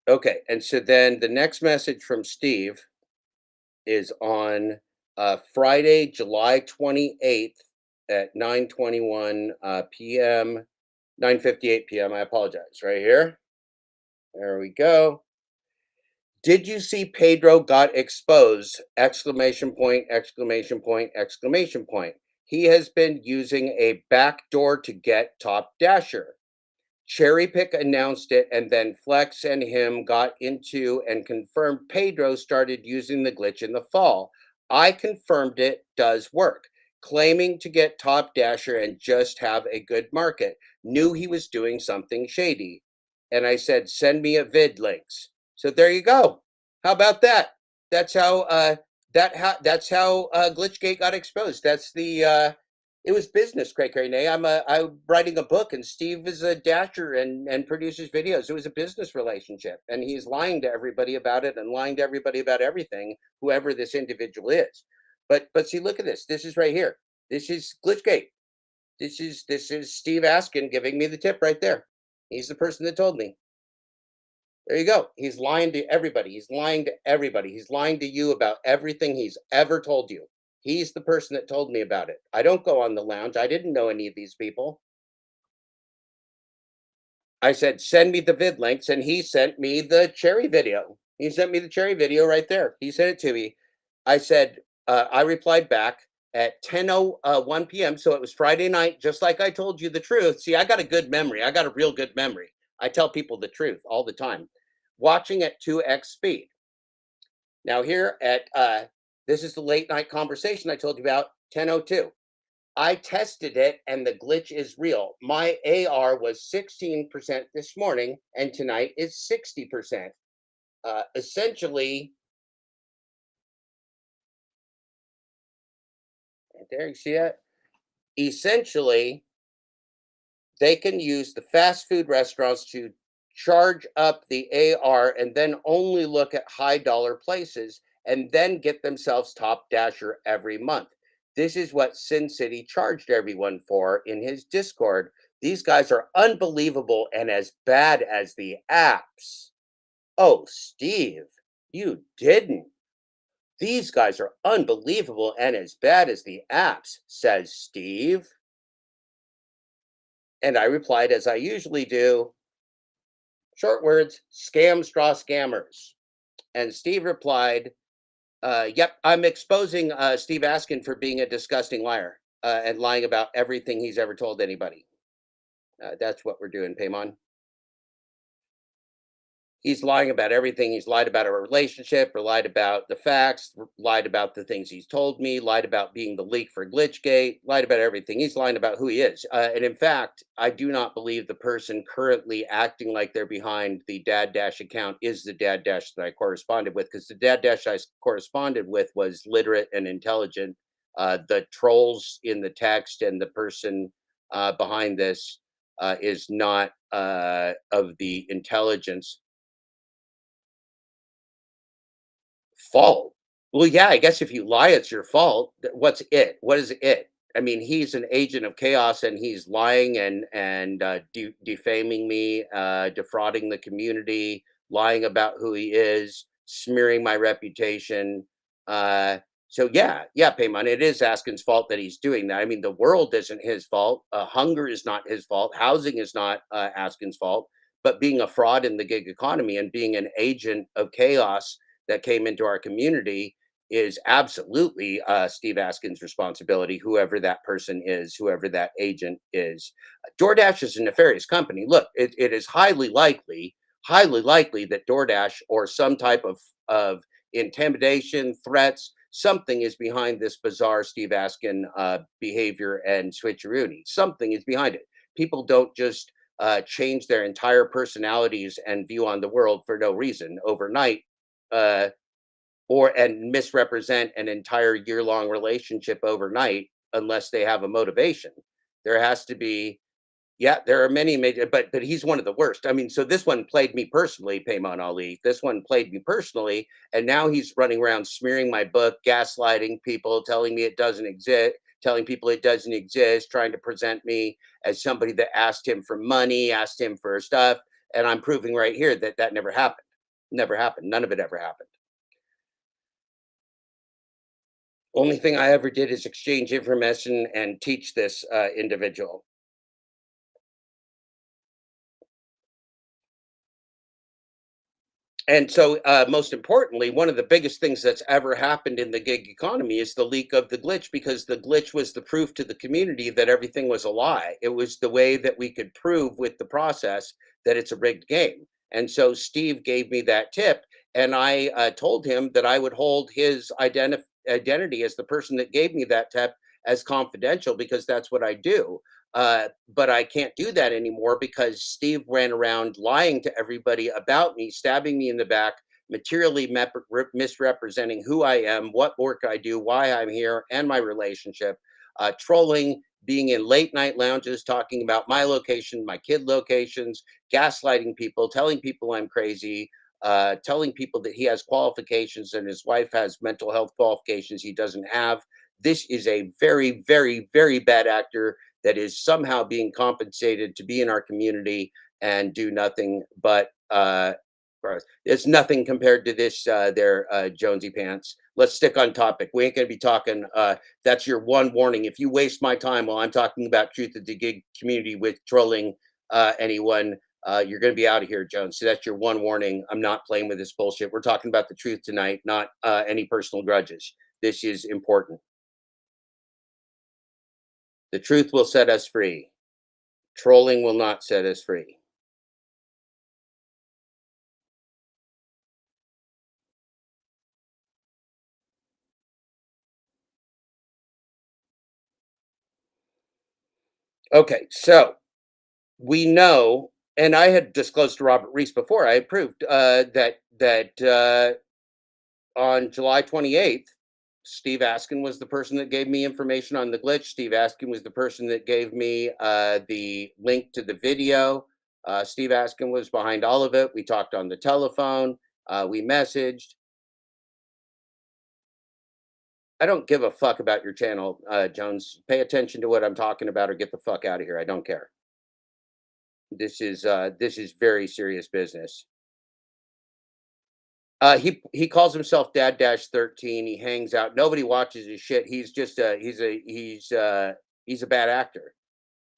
Okay, and so then the next message from Steve is on Friday, July 28th at 9:21 p.m. 9:58 p.m. I apologize. Right here. There we go. Did you see Pedro got exposed? Exclamation point, exclamation point, exclamation point. He has been using a backdoor to get top dasher. Cherry Pick announced it, and then Flex and him got into and confirmed Pedro started using the glitch in the fall. I confirmed it does work. Claiming to get Top Dasher and just have a good market. Knew he was doing something shady. And I said, send me a vid links. So there you go. How about that? That's how Glitchgate got exposed. That's the it was business, Craig Carney. I'm writing a book, and Steve is a dasher and produces videos. It was a business relationship, and he's lying to everybody about it, and lying to everybody about everything, whoever this individual is. But see, look at this. This is right here. This is Glitchgate. This is Steve Askin giving me the tip right there. He's the person that told me. There you go. He's lying to everybody. He's lying to everybody. He's lying to you about everything he's ever told you. He's the person that told me about it. I don't go on the lounge. I didn't know any of these people. I said, send me the vid links, and he sent me the cherry video. He sent me the cherry video right there. He sent it to me. I said, I replied back at 10:01 p.m. So it was Friday night, just like I told you the truth. See, I got a good memory. I got a real good memory. I tell people the truth all the time. Watching at 2x speed. Now here at this is the late night conversation I told you about, 10:02. I tested it and the glitch is real. My AR was 16% this morning and tonight is 60%. Essentially, right there you see it. Essentially, they can use the fast food restaurants to charge up the AR and then only look at high dollar places and then get themselves top dasher every month. This is what Sin City charged everyone for in his Discord. These guys are unbelievable and as bad as the apps. Oh, Steve, you didn't. These guys are unbelievable and as bad as the apps, says Steve. And I replied, as I usually do, short words, scam straw scammers. And Steve replied, yep, I'm exposing Steve Askin for being a disgusting liar and lying about everything he's ever told anybody. That's what we're doing, Paymon. He's lying about everything. He's lied about our relationship, or lied about the facts, lied about the things he's told me, lied about being the leak for Glitchgate, lied about everything. He's lying about who he is. And in fact, I do not believe the person currently acting like they're behind the Dad Dash account is the Dad Dash that I corresponded with, because the Dad Dash corresponded with was literate and intelligent. The trolls in the text and the person behind this is not of the intelligence. Fault? Well, yeah, I guess if you lie, it's your fault. What's it? What is it? I mean, he's an agent of chaos, and he's lying and defaming me, defrauding the community, lying about who he is, smearing my reputation. Uh, so yeah, Payman, it is Askin's fault that he's doing that. I mean, the world isn't his fault. Hunger is not his fault. Housing is not Askin's fault. But being a fraud in the gig economy and being an agent of chaos that came into our community is absolutely Steve Askin's responsibility, whoever that person is, whoever that agent is. DoorDash is a nefarious company. Look, it is highly likely that DoorDash or some type of intimidation, threats, something is behind this bizarre Steve Askin behavior and switcheroony. Something is behind it. People don't just change their entire personalities and view on the world for no reason overnight, uh, or and misrepresent an entire year-long relationship overnight unless they have a motivation. There has to be, yeah, there are many major, but he's one of the worst. I mean, so this one played me personally, Payman Ali. This one played me personally, and now he's running around smearing my book, gaslighting people, telling me it doesn't exist, telling people it doesn't exist, trying to present me as somebody that asked him for money, asked him for stuff, and I'm proving right here that that never happened. Never happened. None of it ever happened. Only thing I ever did is exchange information and teach this individual. And so, most importantly, one of the biggest things that's ever happened in the gig economy is the leak of the glitch, because the glitch was the proof to the community that everything was a lie. It was the way that we could prove with the process that it's a rigged game. And so, Steve gave me that tip, and I told him that I would hold his identity as the person that gave me that tip as confidential, because that's what I do. But I can't do that anymore because Steve ran around lying to everybody about me, stabbing me in the back, materially misrepresenting who I am, what work I do, why I'm here, and my relationship, trolling, being in late night lounges, talking about my location, my kid locations, gaslighting people, telling people I'm crazy, telling people that he has qualifications and his wife has mental health qualifications he doesn't have. This is a very, very, very bad actor that is somehow being compensated to be in our community and do nothing but it's nothing compared to this their Jonesy pants. Let's stick on topic. We ain't gonna be talking that's your one warning. If you waste my time while I'm talking about truth of the gig community with trolling anyone, you're gonna be out of here, Jones. So that's your one warning. I'm not playing with this bullshit. We're talking about the truth tonight, not any personal grudges. This is important. The truth will set us free. Trolling will not set us free. Okay, so we know, and I had disclosed to Robert Reese before I approved that on July 28th, Steve Askin was the person that gave me information on the glitch. Steve Askin was the person that gave me the link to the video. Steve Askin was behind all of it. We talked on the telephone. We messaged. I don't give a fuck about your channel, Jones. Pay attention to what I'm talking about or get the fuck out of here. I don't care. This is very serious business. He calls himself Dad Dash 13. He hangs out. Nobody watches his shit. He's a bad actor.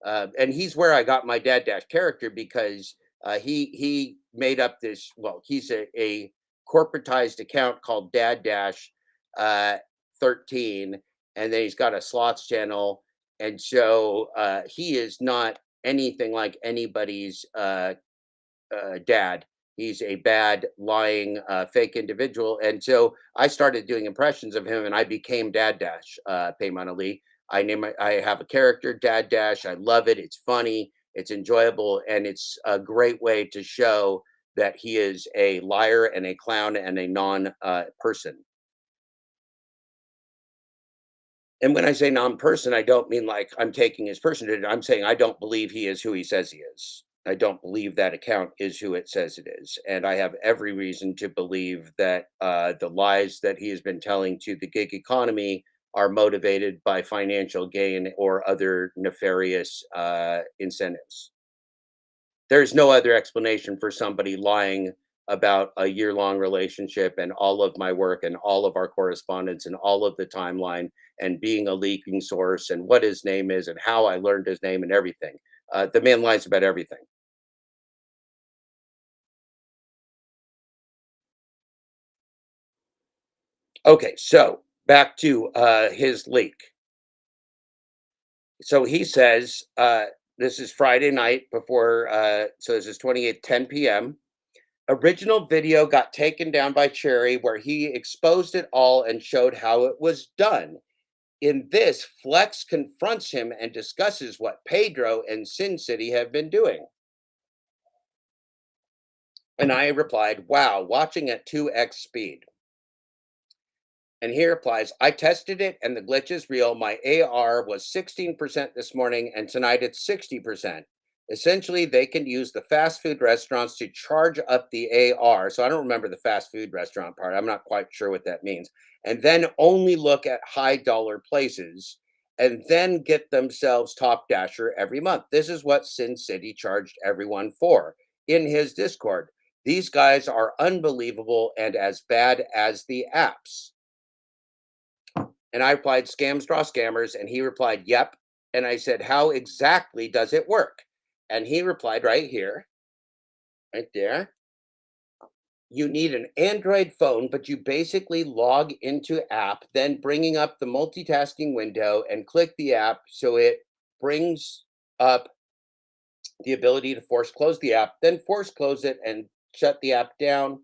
And he's where I got my Dad Dash character because he made up this. Well, he's a corporatized account called Dad Dash uh, 13, and then he's got a slots channel, and so he is not anything like anybody's dad. He's a bad, lying, fake individual. And so I started doing impressions of him, and I became Dad Dash, Payman Ali. I have a character, Dad Dash. I love it. It's funny. It's enjoyable, and it's a great way to show that he is a liar and a clown and a non person. And when I say non-person, I don't mean like I'm taking his personhood. I'm saying I don't believe he is who he says he is. I don't believe that account is who it says it is. And I have every reason to believe that the lies that he has been telling to the gig economy are motivated by financial gain or other nefarious incentives. There's no other explanation for somebody lying about a year-long relationship and all of my work and all of our correspondence and all of the timeline and being a leaking source and what his name is and how I learned his name and everything. The man lies about everything. Okay, so back to his leak. So he says this is Friday night before, so this is 28, 10 p.m. Original video got taken down by Cherry, where he exposed it all and showed how it was done. In this, Flex confronts him and discusses what Pedro and Sin City have been doing. And I replied, wow, watching at 2x speed. And he replies, I tested it and the glitch is real. My AR was 16% this morning and tonight it's 60%. Essentially, they can use the fast food restaurants to charge up the AR. So I don't remember the fast food restaurant part. I'm not quite sure what that means. And then only look at high dollar places and then get themselves Top Dasher every month. This is what Sin City charged everyone for in his Discord. These guys are unbelievable and as bad as the apps. And I replied, scams draw scammers. And he replied, yep. And I said, how exactly does it work? And he replied right here, right there. You need an Android phone, but you basically log into app, then bringing up the multitasking window and click the app. So it brings up the ability to force close the app, then force close it and shut the app down.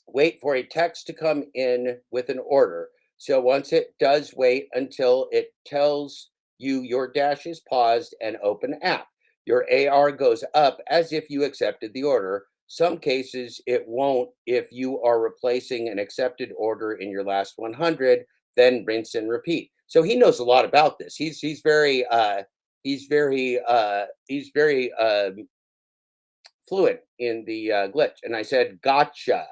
Wait for a text to come in with an order. So once it does, wait until it tells you your dash is paused and open app. Your AR goes up as if you accepted the order. Some cases it won't if you are replacing an accepted order in your last 100, then rinse and repeat. So he knows a lot about this. He's very fluent in the glitch. And I said, gotcha.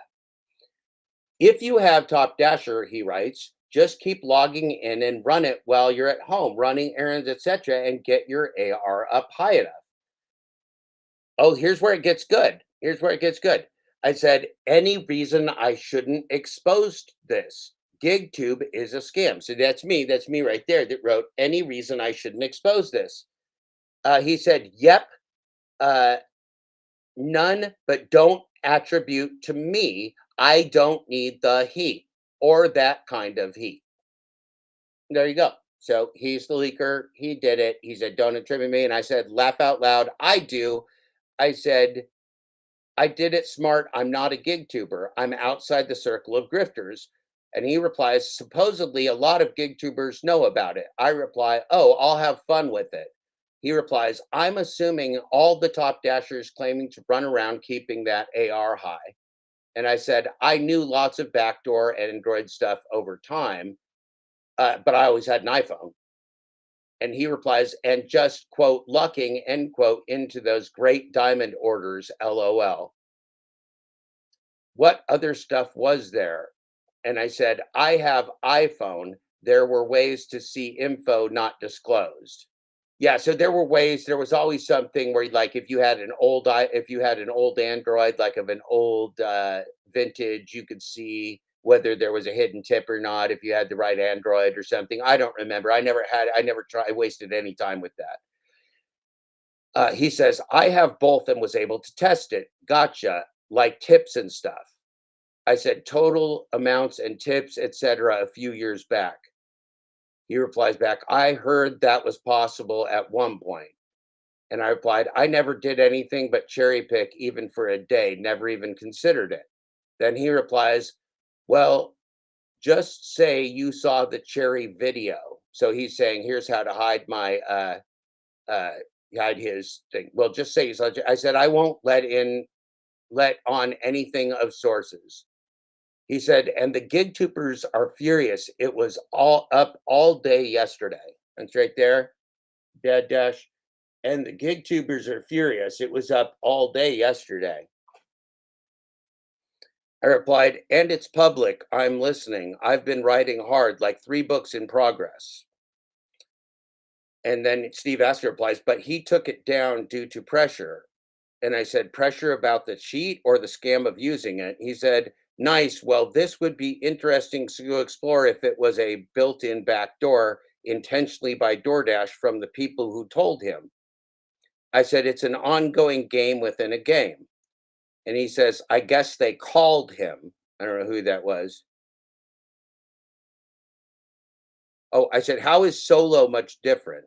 If you have Top Dasher, he writes, just keep logging in and run it while you're at home, running errands, etc., and get your AR up high enough. Oh, here's where it gets good. Here's where it gets good. I said, any reason I shouldn't expose this? GigTube is a scam. So that's me. That's me right there that wrote, any reason I shouldn't expose this? He said, yep, uh, none, but don't attribute to me. I don't need the heat or that kind of heat. There you go. So he's the leaker. He did it. He said, don't attribute me. And I said, laugh out loud. I do. I said, I did it smart. I'm not a gig tuber. I'm outside the circle of grifters. And he replies, supposedly a lot of gig tubers know about it. I reply, oh, I'll have fun with it. He replies, I'm assuming all the top dashers claiming to run around keeping that AR high. And I said, I knew lots of backdoor and Android stuff over time, but I always had an iPhone. And he replies, and just quote, lucking, end quote, into those great diamond orders, LOL. What other stuff was there? And I said, I have iPhone. There were ways to see info not disclosed. Yeah, so there were ways. There was always something where, like, if you had an old Android, like of an old vintage, you could see whether there was a hidden tip or not if you had the right Android or something. I don't remember. I never tried. I wasted any time with that. He says I have both and was able to test it. Gotcha. Like tips and stuff. I said total amounts and tips, etc. a few years back. He replies back, I heard that was possible at one point. And I replied, I never did anything but cherry pick even for a day, never even considered it. Then he replies, well, just say you saw the cherry video. So he's saying, here's how to hide uh hide his thing. Well, just say you saw. I said, I won't let on anything of sources. He said, and the gig tubers are furious. It was all up all day yesterday. And it's right there, dead dash. And the gig tubers are furious. It was up all day yesterday. I replied, and it's public. I'm listening. I've been writing hard, like 3 books in progress. And then Steve Askin replies, but he took it down due to pressure. And I said, pressure about the cheat or the scam of using it? He said, nice. Well, this would be interesting to explore if it was a built in backdoor intentionally by DoorDash from the people who told him. I said, it's an ongoing game within a game. And he says, I guess they called him. I don't know who that was. Oh, I said, how is solo much different?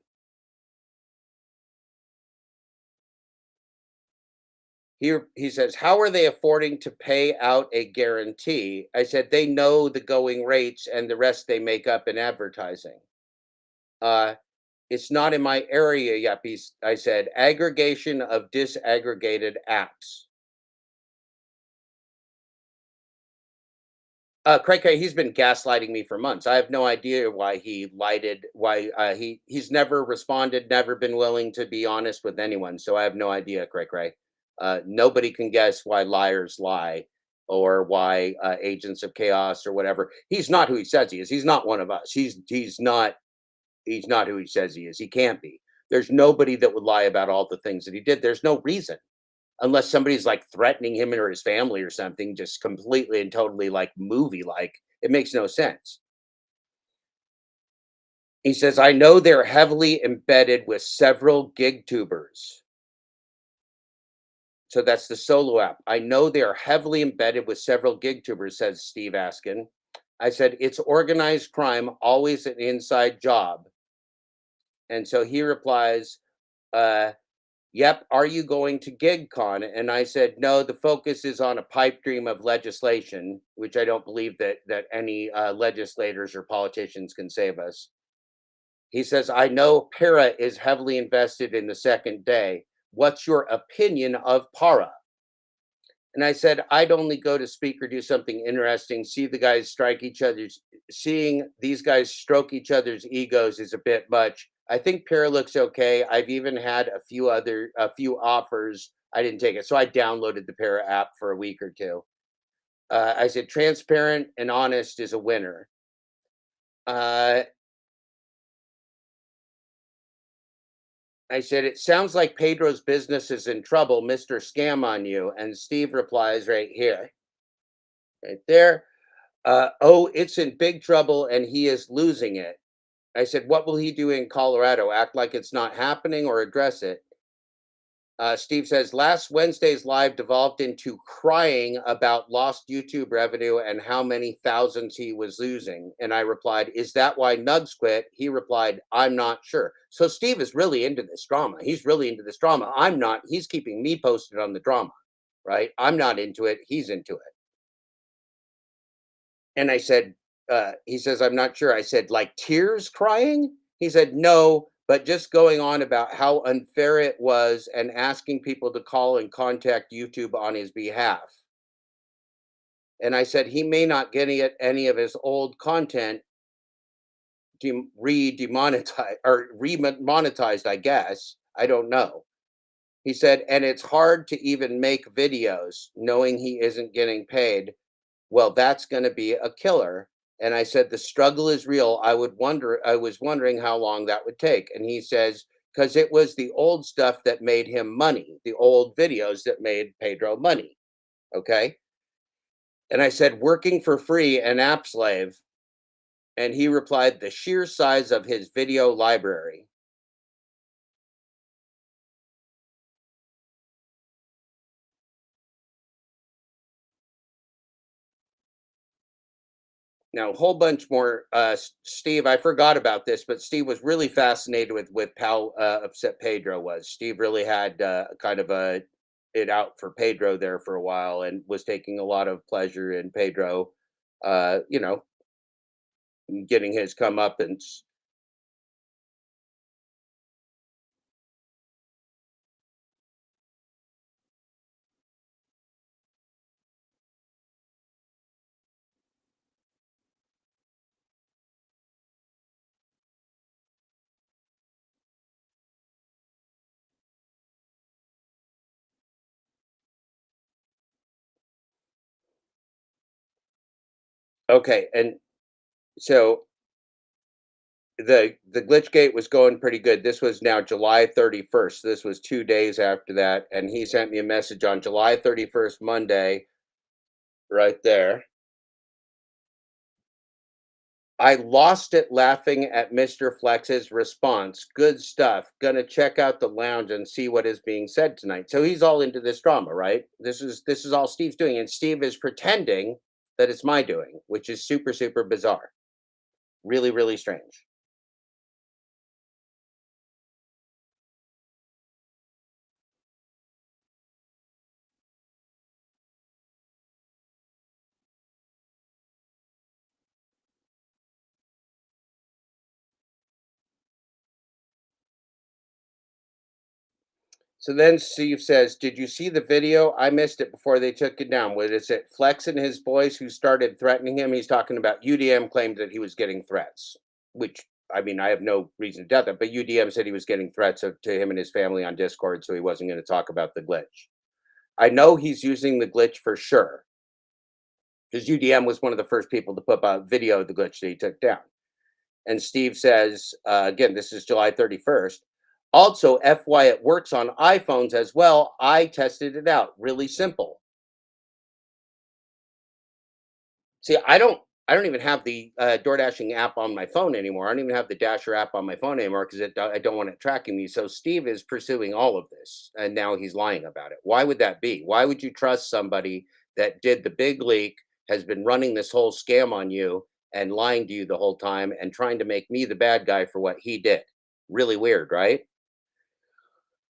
He says, how are they affording to pay out a guarantee? I said, they know the going rates and the rest they make up in advertising. Uh, it's not in my area yet. I said, aggregation of disaggregated apps. Craig, he's been gaslighting me for months. I have no idea why he lighted. Why he's never responded, never been willing to be honest with anyone. So I have no idea, Craig. Nobody can guess why liars lie, or why agents of chaos or whatever. He's not who he says he is. He's not one of us. He's not who he says he is. He can't be. There's nobody that would lie about all the things that he did. There's no reason, unless somebody's like threatening him or his family or something, just completely and totally like movie like. It makes no sense. He says, I know they're heavily embedded with several gig tubers. So that's the solo app. I know they are heavily embedded with several gig tubers, says Steve Askin. I said, it's organized crime, always an inside job. And so he replies, uh, yep, are you going to GigCon? And I said, no, the focus is on a pipe dream of legislation, which I don't believe that any legislators or politicians can save us. He says, I know Para is heavily invested in the second day. What's your opinion of Para? And I said, I'd only go to speak or do something interesting. Seeing these guys stroke each other's egos is a bit much. I think Para looks okay. I've even had a few offers. I didn't take it. So I downloaded the Para app for a week or two. I said, transparent and honest is a winner. Uh, I said, it sounds like Pedro's business is in trouble, Mr. Scam on you. And Steve replies right here, right there. Oh, it's in big trouble and he is losing it. I said, what will he do in Colorado? Act like it's not happening or address it? Steve says, last Wednesday's live devolved into crying about lost YouTube revenue and how many thousands he was losing. And I replied, is that why Nugs quit? He replied, I'm not sure. So Steve is really into this drama. He's really into this drama. I'm not. He's keeping me posted on the drama, right? I'm not into it. He's into it. And I said, he says, I'm not sure. I said, like tears crying? He said, no, but just going on about how unfair it was and asking people to call and contact YouTube on his behalf. And I said, he may not get any of his old content demonetized or remonetized, I guess. I don't know. He said, and it's hard to even make videos knowing he isn't getting paid. Well, that's going to be a killer. And I said, the struggle is real. I was wondering how long that would take. And he says, because it was the old stuff that made him money, the old videos that made Pedro money. Okay. And I said, working for free, an app slave. And he replied, the sheer size of his video library. Now, a whole bunch more. Steve, I forgot about this, but Steve was really fascinated with how upset Pedro was. Steve really had kind of a it out for Pedro there for a while, and was taking a lot of pleasure in Pedro, you know, getting his comeuppance. Okay, and so the glitch gate was going pretty good. This was now July 31st. This was 2 days after that, and he sent me a message on July 31st, Monday, right there. I lost it laughing at Mr. Flex's response. Good stuff. Gonna check out the lounge and see what is being said tonight. So he's all into this drama, right? This is all Steve's doing, and Steve is pretending that it's my doing, which is super super bizarre. Really really strange. So then Steve says, "Did you see the video? I missed it before they took it down. What is it? Flex and his boys who started threatening him?" He's talking about UDM claimed that he was getting threats, which I mean, I have no reason to doubt that. But UDM said he was getting threats to him and his family on Discord, so he wasn't going to talk about the glitch. I know he's using the glitch for sure because UDM was one of the first people to put up a video of the glitch that he took down. And Steve says, again, this is July 31st. Also, FY, it works on iPhones as well. I tested it out. Really simple. See, I don't even have the door dashing app on my phone anymore. I don't even have the Dasher app on my phone anymore because I don't want it tracking me. So Steve is pursuing all of this, and now he's lying about it. Why would that be? Why would you trust somebody that did the big leak, has been running this whole scam on you, and lying to you the whole time, and trying to make me the bad guy for what he did? Really weird, right?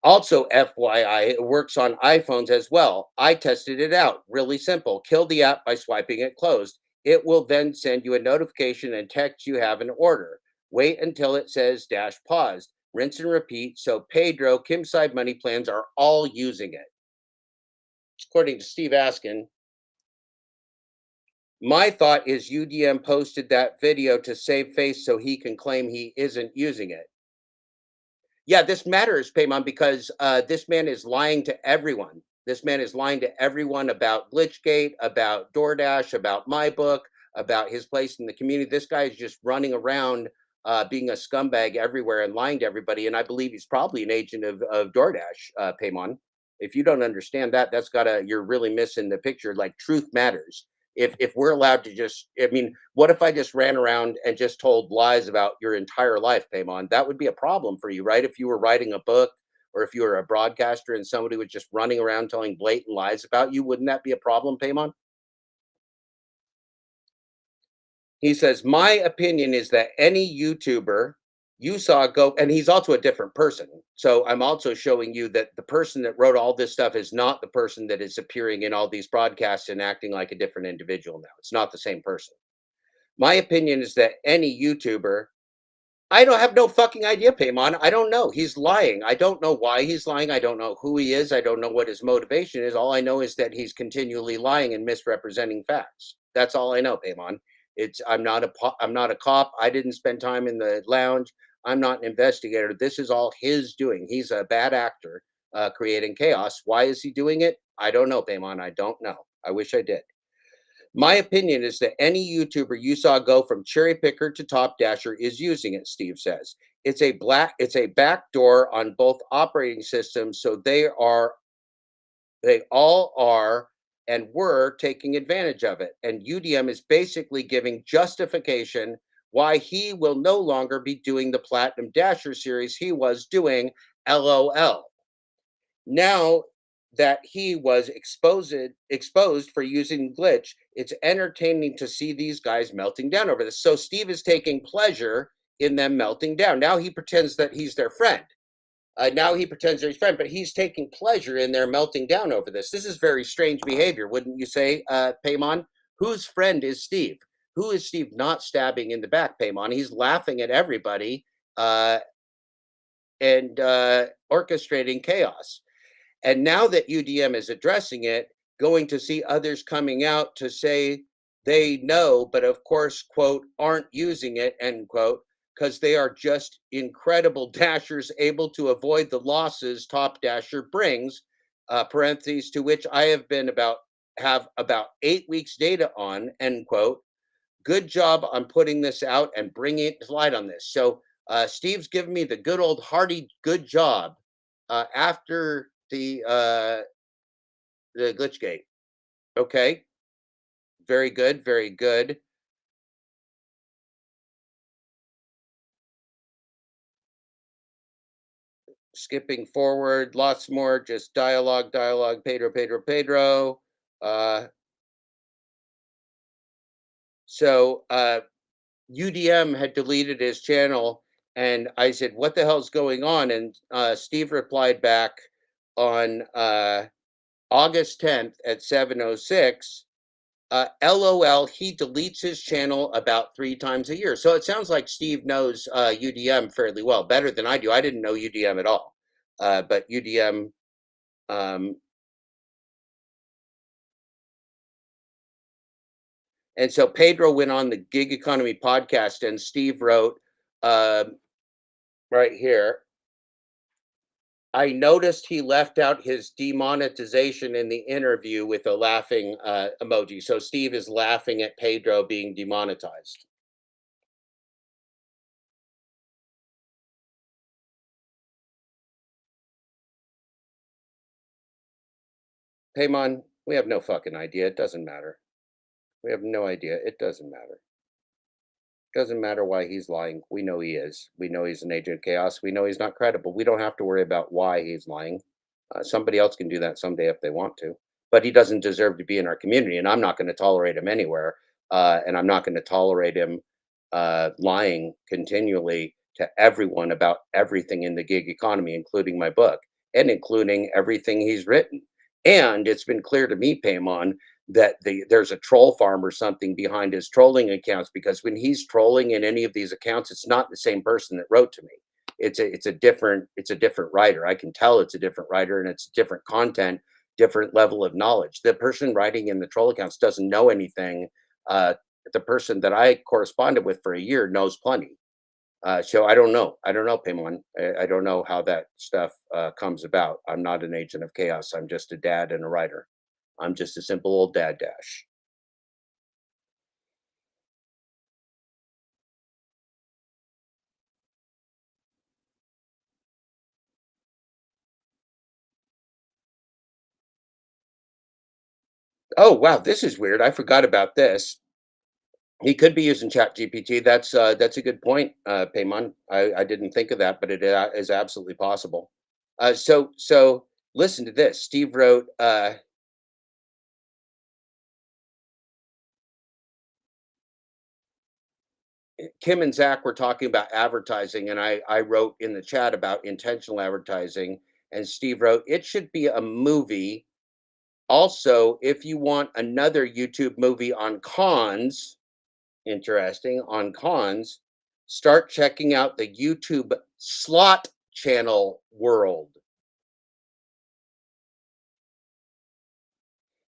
Also, FYI, it works on iPhones as well. I tested it out. Really simple. Kill the app by swiping it closed. It will then send you a notification and text you have an order. Wait until it says dash paused. Rinse and repeat. So Pedro, Kim's side money plans are all using it. According to Steve Askin, my thought is UDM posted that video to save face so he can claim he isn't using it. Yeah, this matters, Paymon, because this man is lying to everyone. This man is lying to everyone about Glitchgate, about DoorDash, about my book, about his place in the community. This guy is just running around being a scumbag everywhere and lying to everybody. And I believe he's probably an agent of DoorDash, Paymon. If you don't understand that, that's gotta you're really missing the picture. Like truth matters. If we're allowed to just, I mean, what if I just ran around and just told lies about your entire life, Paymon? That would be a problem for you, right? If you were writing a book or if you were a broadcaster and somebody was just running around telling blatant lies about you, wouldn't that be a problem, Paymon? He says, my opinion is that any YouTuber you saw go, and he's also a different person. So I'm also showing you that the person that wrote all this stuff is not the person that is appearing in all these broadcasts and acting like a different individual now. It's not the same person. My opinion is that any YouTuber, I don't have no fucking idea, Paymon. I don't know. He's lying. I don't know why he's lying. I don't know who he is. I don't know what his motivation is. All I know is that he's continually lying and misrepresenting facts. That's all I know, Paymon. It's I'm not a cop. I didn't spend time in the lounge. I'm not an investigator. This is all his doing. He's a bad actor creating chaos. Why is he doing it? I don't know, Paymon. I don't know. I wish I did. My opinion is that any YouTuber you saw go from cherry picker to top dasher is using it, Steve says. It's a backdoor on both operating systems, so they all are and were taking advantage of it. And UDM is basically giving justification why he will no longer be doing the Platinum Dasher series he was doing, LOL. Now that he was exposed for using glitch, it's entertaining to see these guys melting down over this. So Steve is taking pleasure in them melting down. Now he pretends that he's their friend. Now he pretends they're his friend, but he's taking pleasure in their melting down over this. This is very strange behavior, wouldn't you say, Paymon? Whose friend is Steve? Who is Steve not stabbing in the back, Paymon? He's laughing at everybody uh, and orchestrating chaos. And now that UDM is addressing it, going to see others coming out to say they know, but of course, quote, aren't using it, end quote, because they are just incredible dashers able to avoid the losses top dasher brings, parentheses, to which I have about 8 weeks data on, end quote. Good job on putting this out and bringing it to light on this. So Steve's given me the good old hearty good job after the Glitchgate. Okay, very good, very good. Skipping forward, lots more just dialogue, dialogue, Pedro, Pedro, Pedro. Uh, so UDM had deleted his channel, and I said, "What the hell's going on?" And Steve replied back on August 10th at 7:06. LOL, he deletes his channel about 3 times a year. So it sounds like Steve knows UDM fairly well, better than I do. I didn't know UDM at all. But UDM, um, and so Pedro went on the Gig Economy podcast, and Steve wrote uh, right here. I noticed he left out his demonetization in the interview with a laughing emoji. So Steve is laughing at Pedro being demonetized. Paymon, we have no fucking idea. It doesn't matter. We have no idea. It doesn't matter. Doesn't matter why he's lying. We know he is. We know he's an agent of chaos. We know he's not credible. We don't have to worry about why he's lying. Somebody else can do that someday if they want to. But he doesn't deserve to be in our community, and I'm not going to tolerate him anywhere. And I'm not going to tolerate him lying continually to everyone about everything in the gig economy, including my book and including everything he's written. And it's been clear to me, Paymon, that there's a troll farm or something behind his trolling accounts, because when he's trolling in any of these accounts, it's not the same person that wrote to me. It's a different writer. I can tell it's a different writer, and it's different content, different level of knowledge. The person writing in the troll accounts doesn't know anything. The person that I corresponded with for a year knows plenty. So I don't know. I don't know, Pimon. I don't know how that stuff comes about. I'm not an agent of chaos. I'm just a dad and a writer. I'm just a simple old dad dash. Oh wow, this is weird. I forgot about this. He could be using Chat GPT. That's a good point, Paymon. I didn't think of that, but it is absolutely possible. So listen to this. Steve wrote. Kim and Zach were talking about advertising, and I wrote in the chat about intentional advertising, and Steve wrote, it should be a movie. Also, if you want another YouTube movie on cons, interesting, on cons, start checking out the YouTube slot channel world.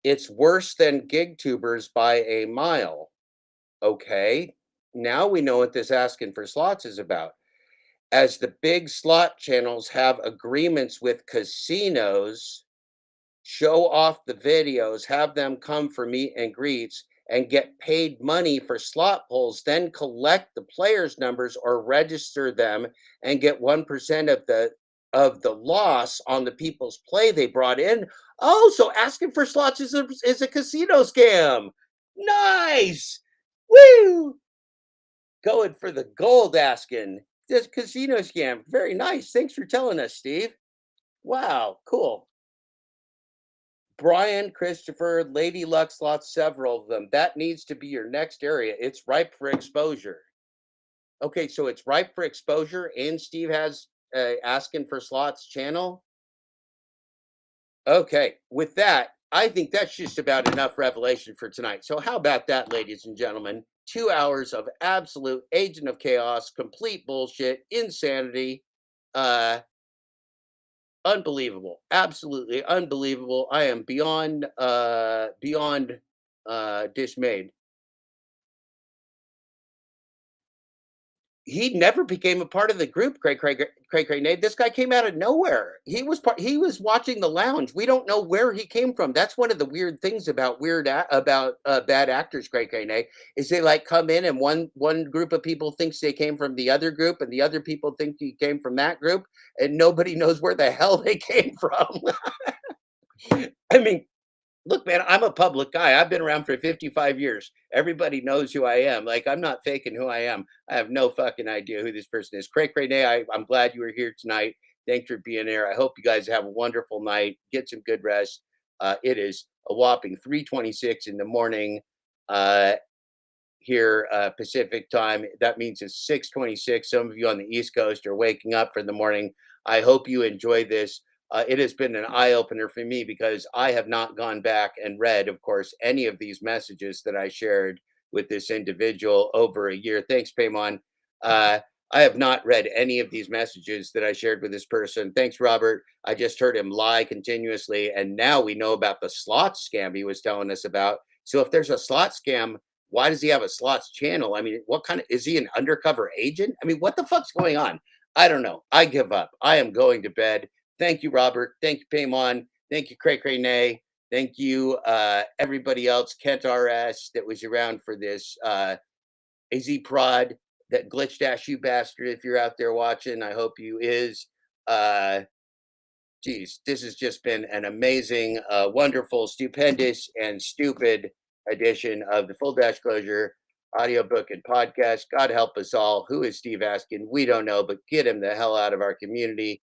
It's worse than gig tubers by a mile. Okay, now we know what this asking for slots is about. As the big slot channels have agreements with casinos, show off the videos, have them come for meet and greets, and get paid money for slot pulls, then collect the players' numbers or register them and get 1% of the loss on the people's play they brought in. Oh, so asking for slots is a casino scam. Nice. Woo! Going for the gold, Askin. This casino scam. Very nice. Thanks for telling us, Steve. Wow, cool. Brian, Christopher, Lady Luck slots, several of them. That needs to be your next area. It's ripe for exposure. Okay, so it's ripe for exposure, and Steve has asking for slots channel. Okay, with that, I think that's just about enough revelation for tonight. So, how about that, ladies and gentlemen? 2 hours of absolute agent of chaos, complete bullshit, insanity. Uh, Unbelievable. Absolutely unbelievable. I am beyond dismayed. He never became a part of the group, Craig Nate. This guy came out of nowhere. He was watching the lounge. We don't know where he came from. That's one of the weird things about bad actors, Craig Nate, is they like come in and one group of people thinks they came from the other group and the other people think he came from that group and nobody knows where the hell they came from. I mean, look, man, I'm a public guy. I've been around for 55 years. Everybody knows who I am. Like, I'm not faking who I am. I have no fucking idea who this person is. Craig Renee, I'm glad you were here tonight. Thanks for being here. I hope you guys have a wonderful night. Get some good rest. It is a whopping 3:26 in the morning. Uh, Here Pacific time. That means it's 6:26. Some of you on the East Coast are waking up for the morning. I hope you enjoy this. It has been an eye opener for me because I have not gone back and read, of course, any of these messages that I shared with this individual over a year. Thanks, Paymon. Uh, I have not read any of these messages that I shared with this person. Thanks, Robert. I just heard him lie continuously. And now we know about the slot scam he was telling us about. So if there's a slot scam, why does he have a slots channel? I mean, what kind of is he an undercover agent? I mean, what the fuck's going on? I don't know. I give up. I am going to bed. Thank you, Robert. Thank you, Paymon. Thank you, Craig Renee. Thank you, everybody else, Kent RS that was around for this. AZ Prod, that glitched ass you bastard. If you're out there watching, I hope you is. Uh, Geez, this has just been an amazing, wonderful, stupendous, and stupid edition of the Full Disclosure audiobook and podcast. God help us all. Who is Steve Askin? We don't know, but get him the hell out of our community.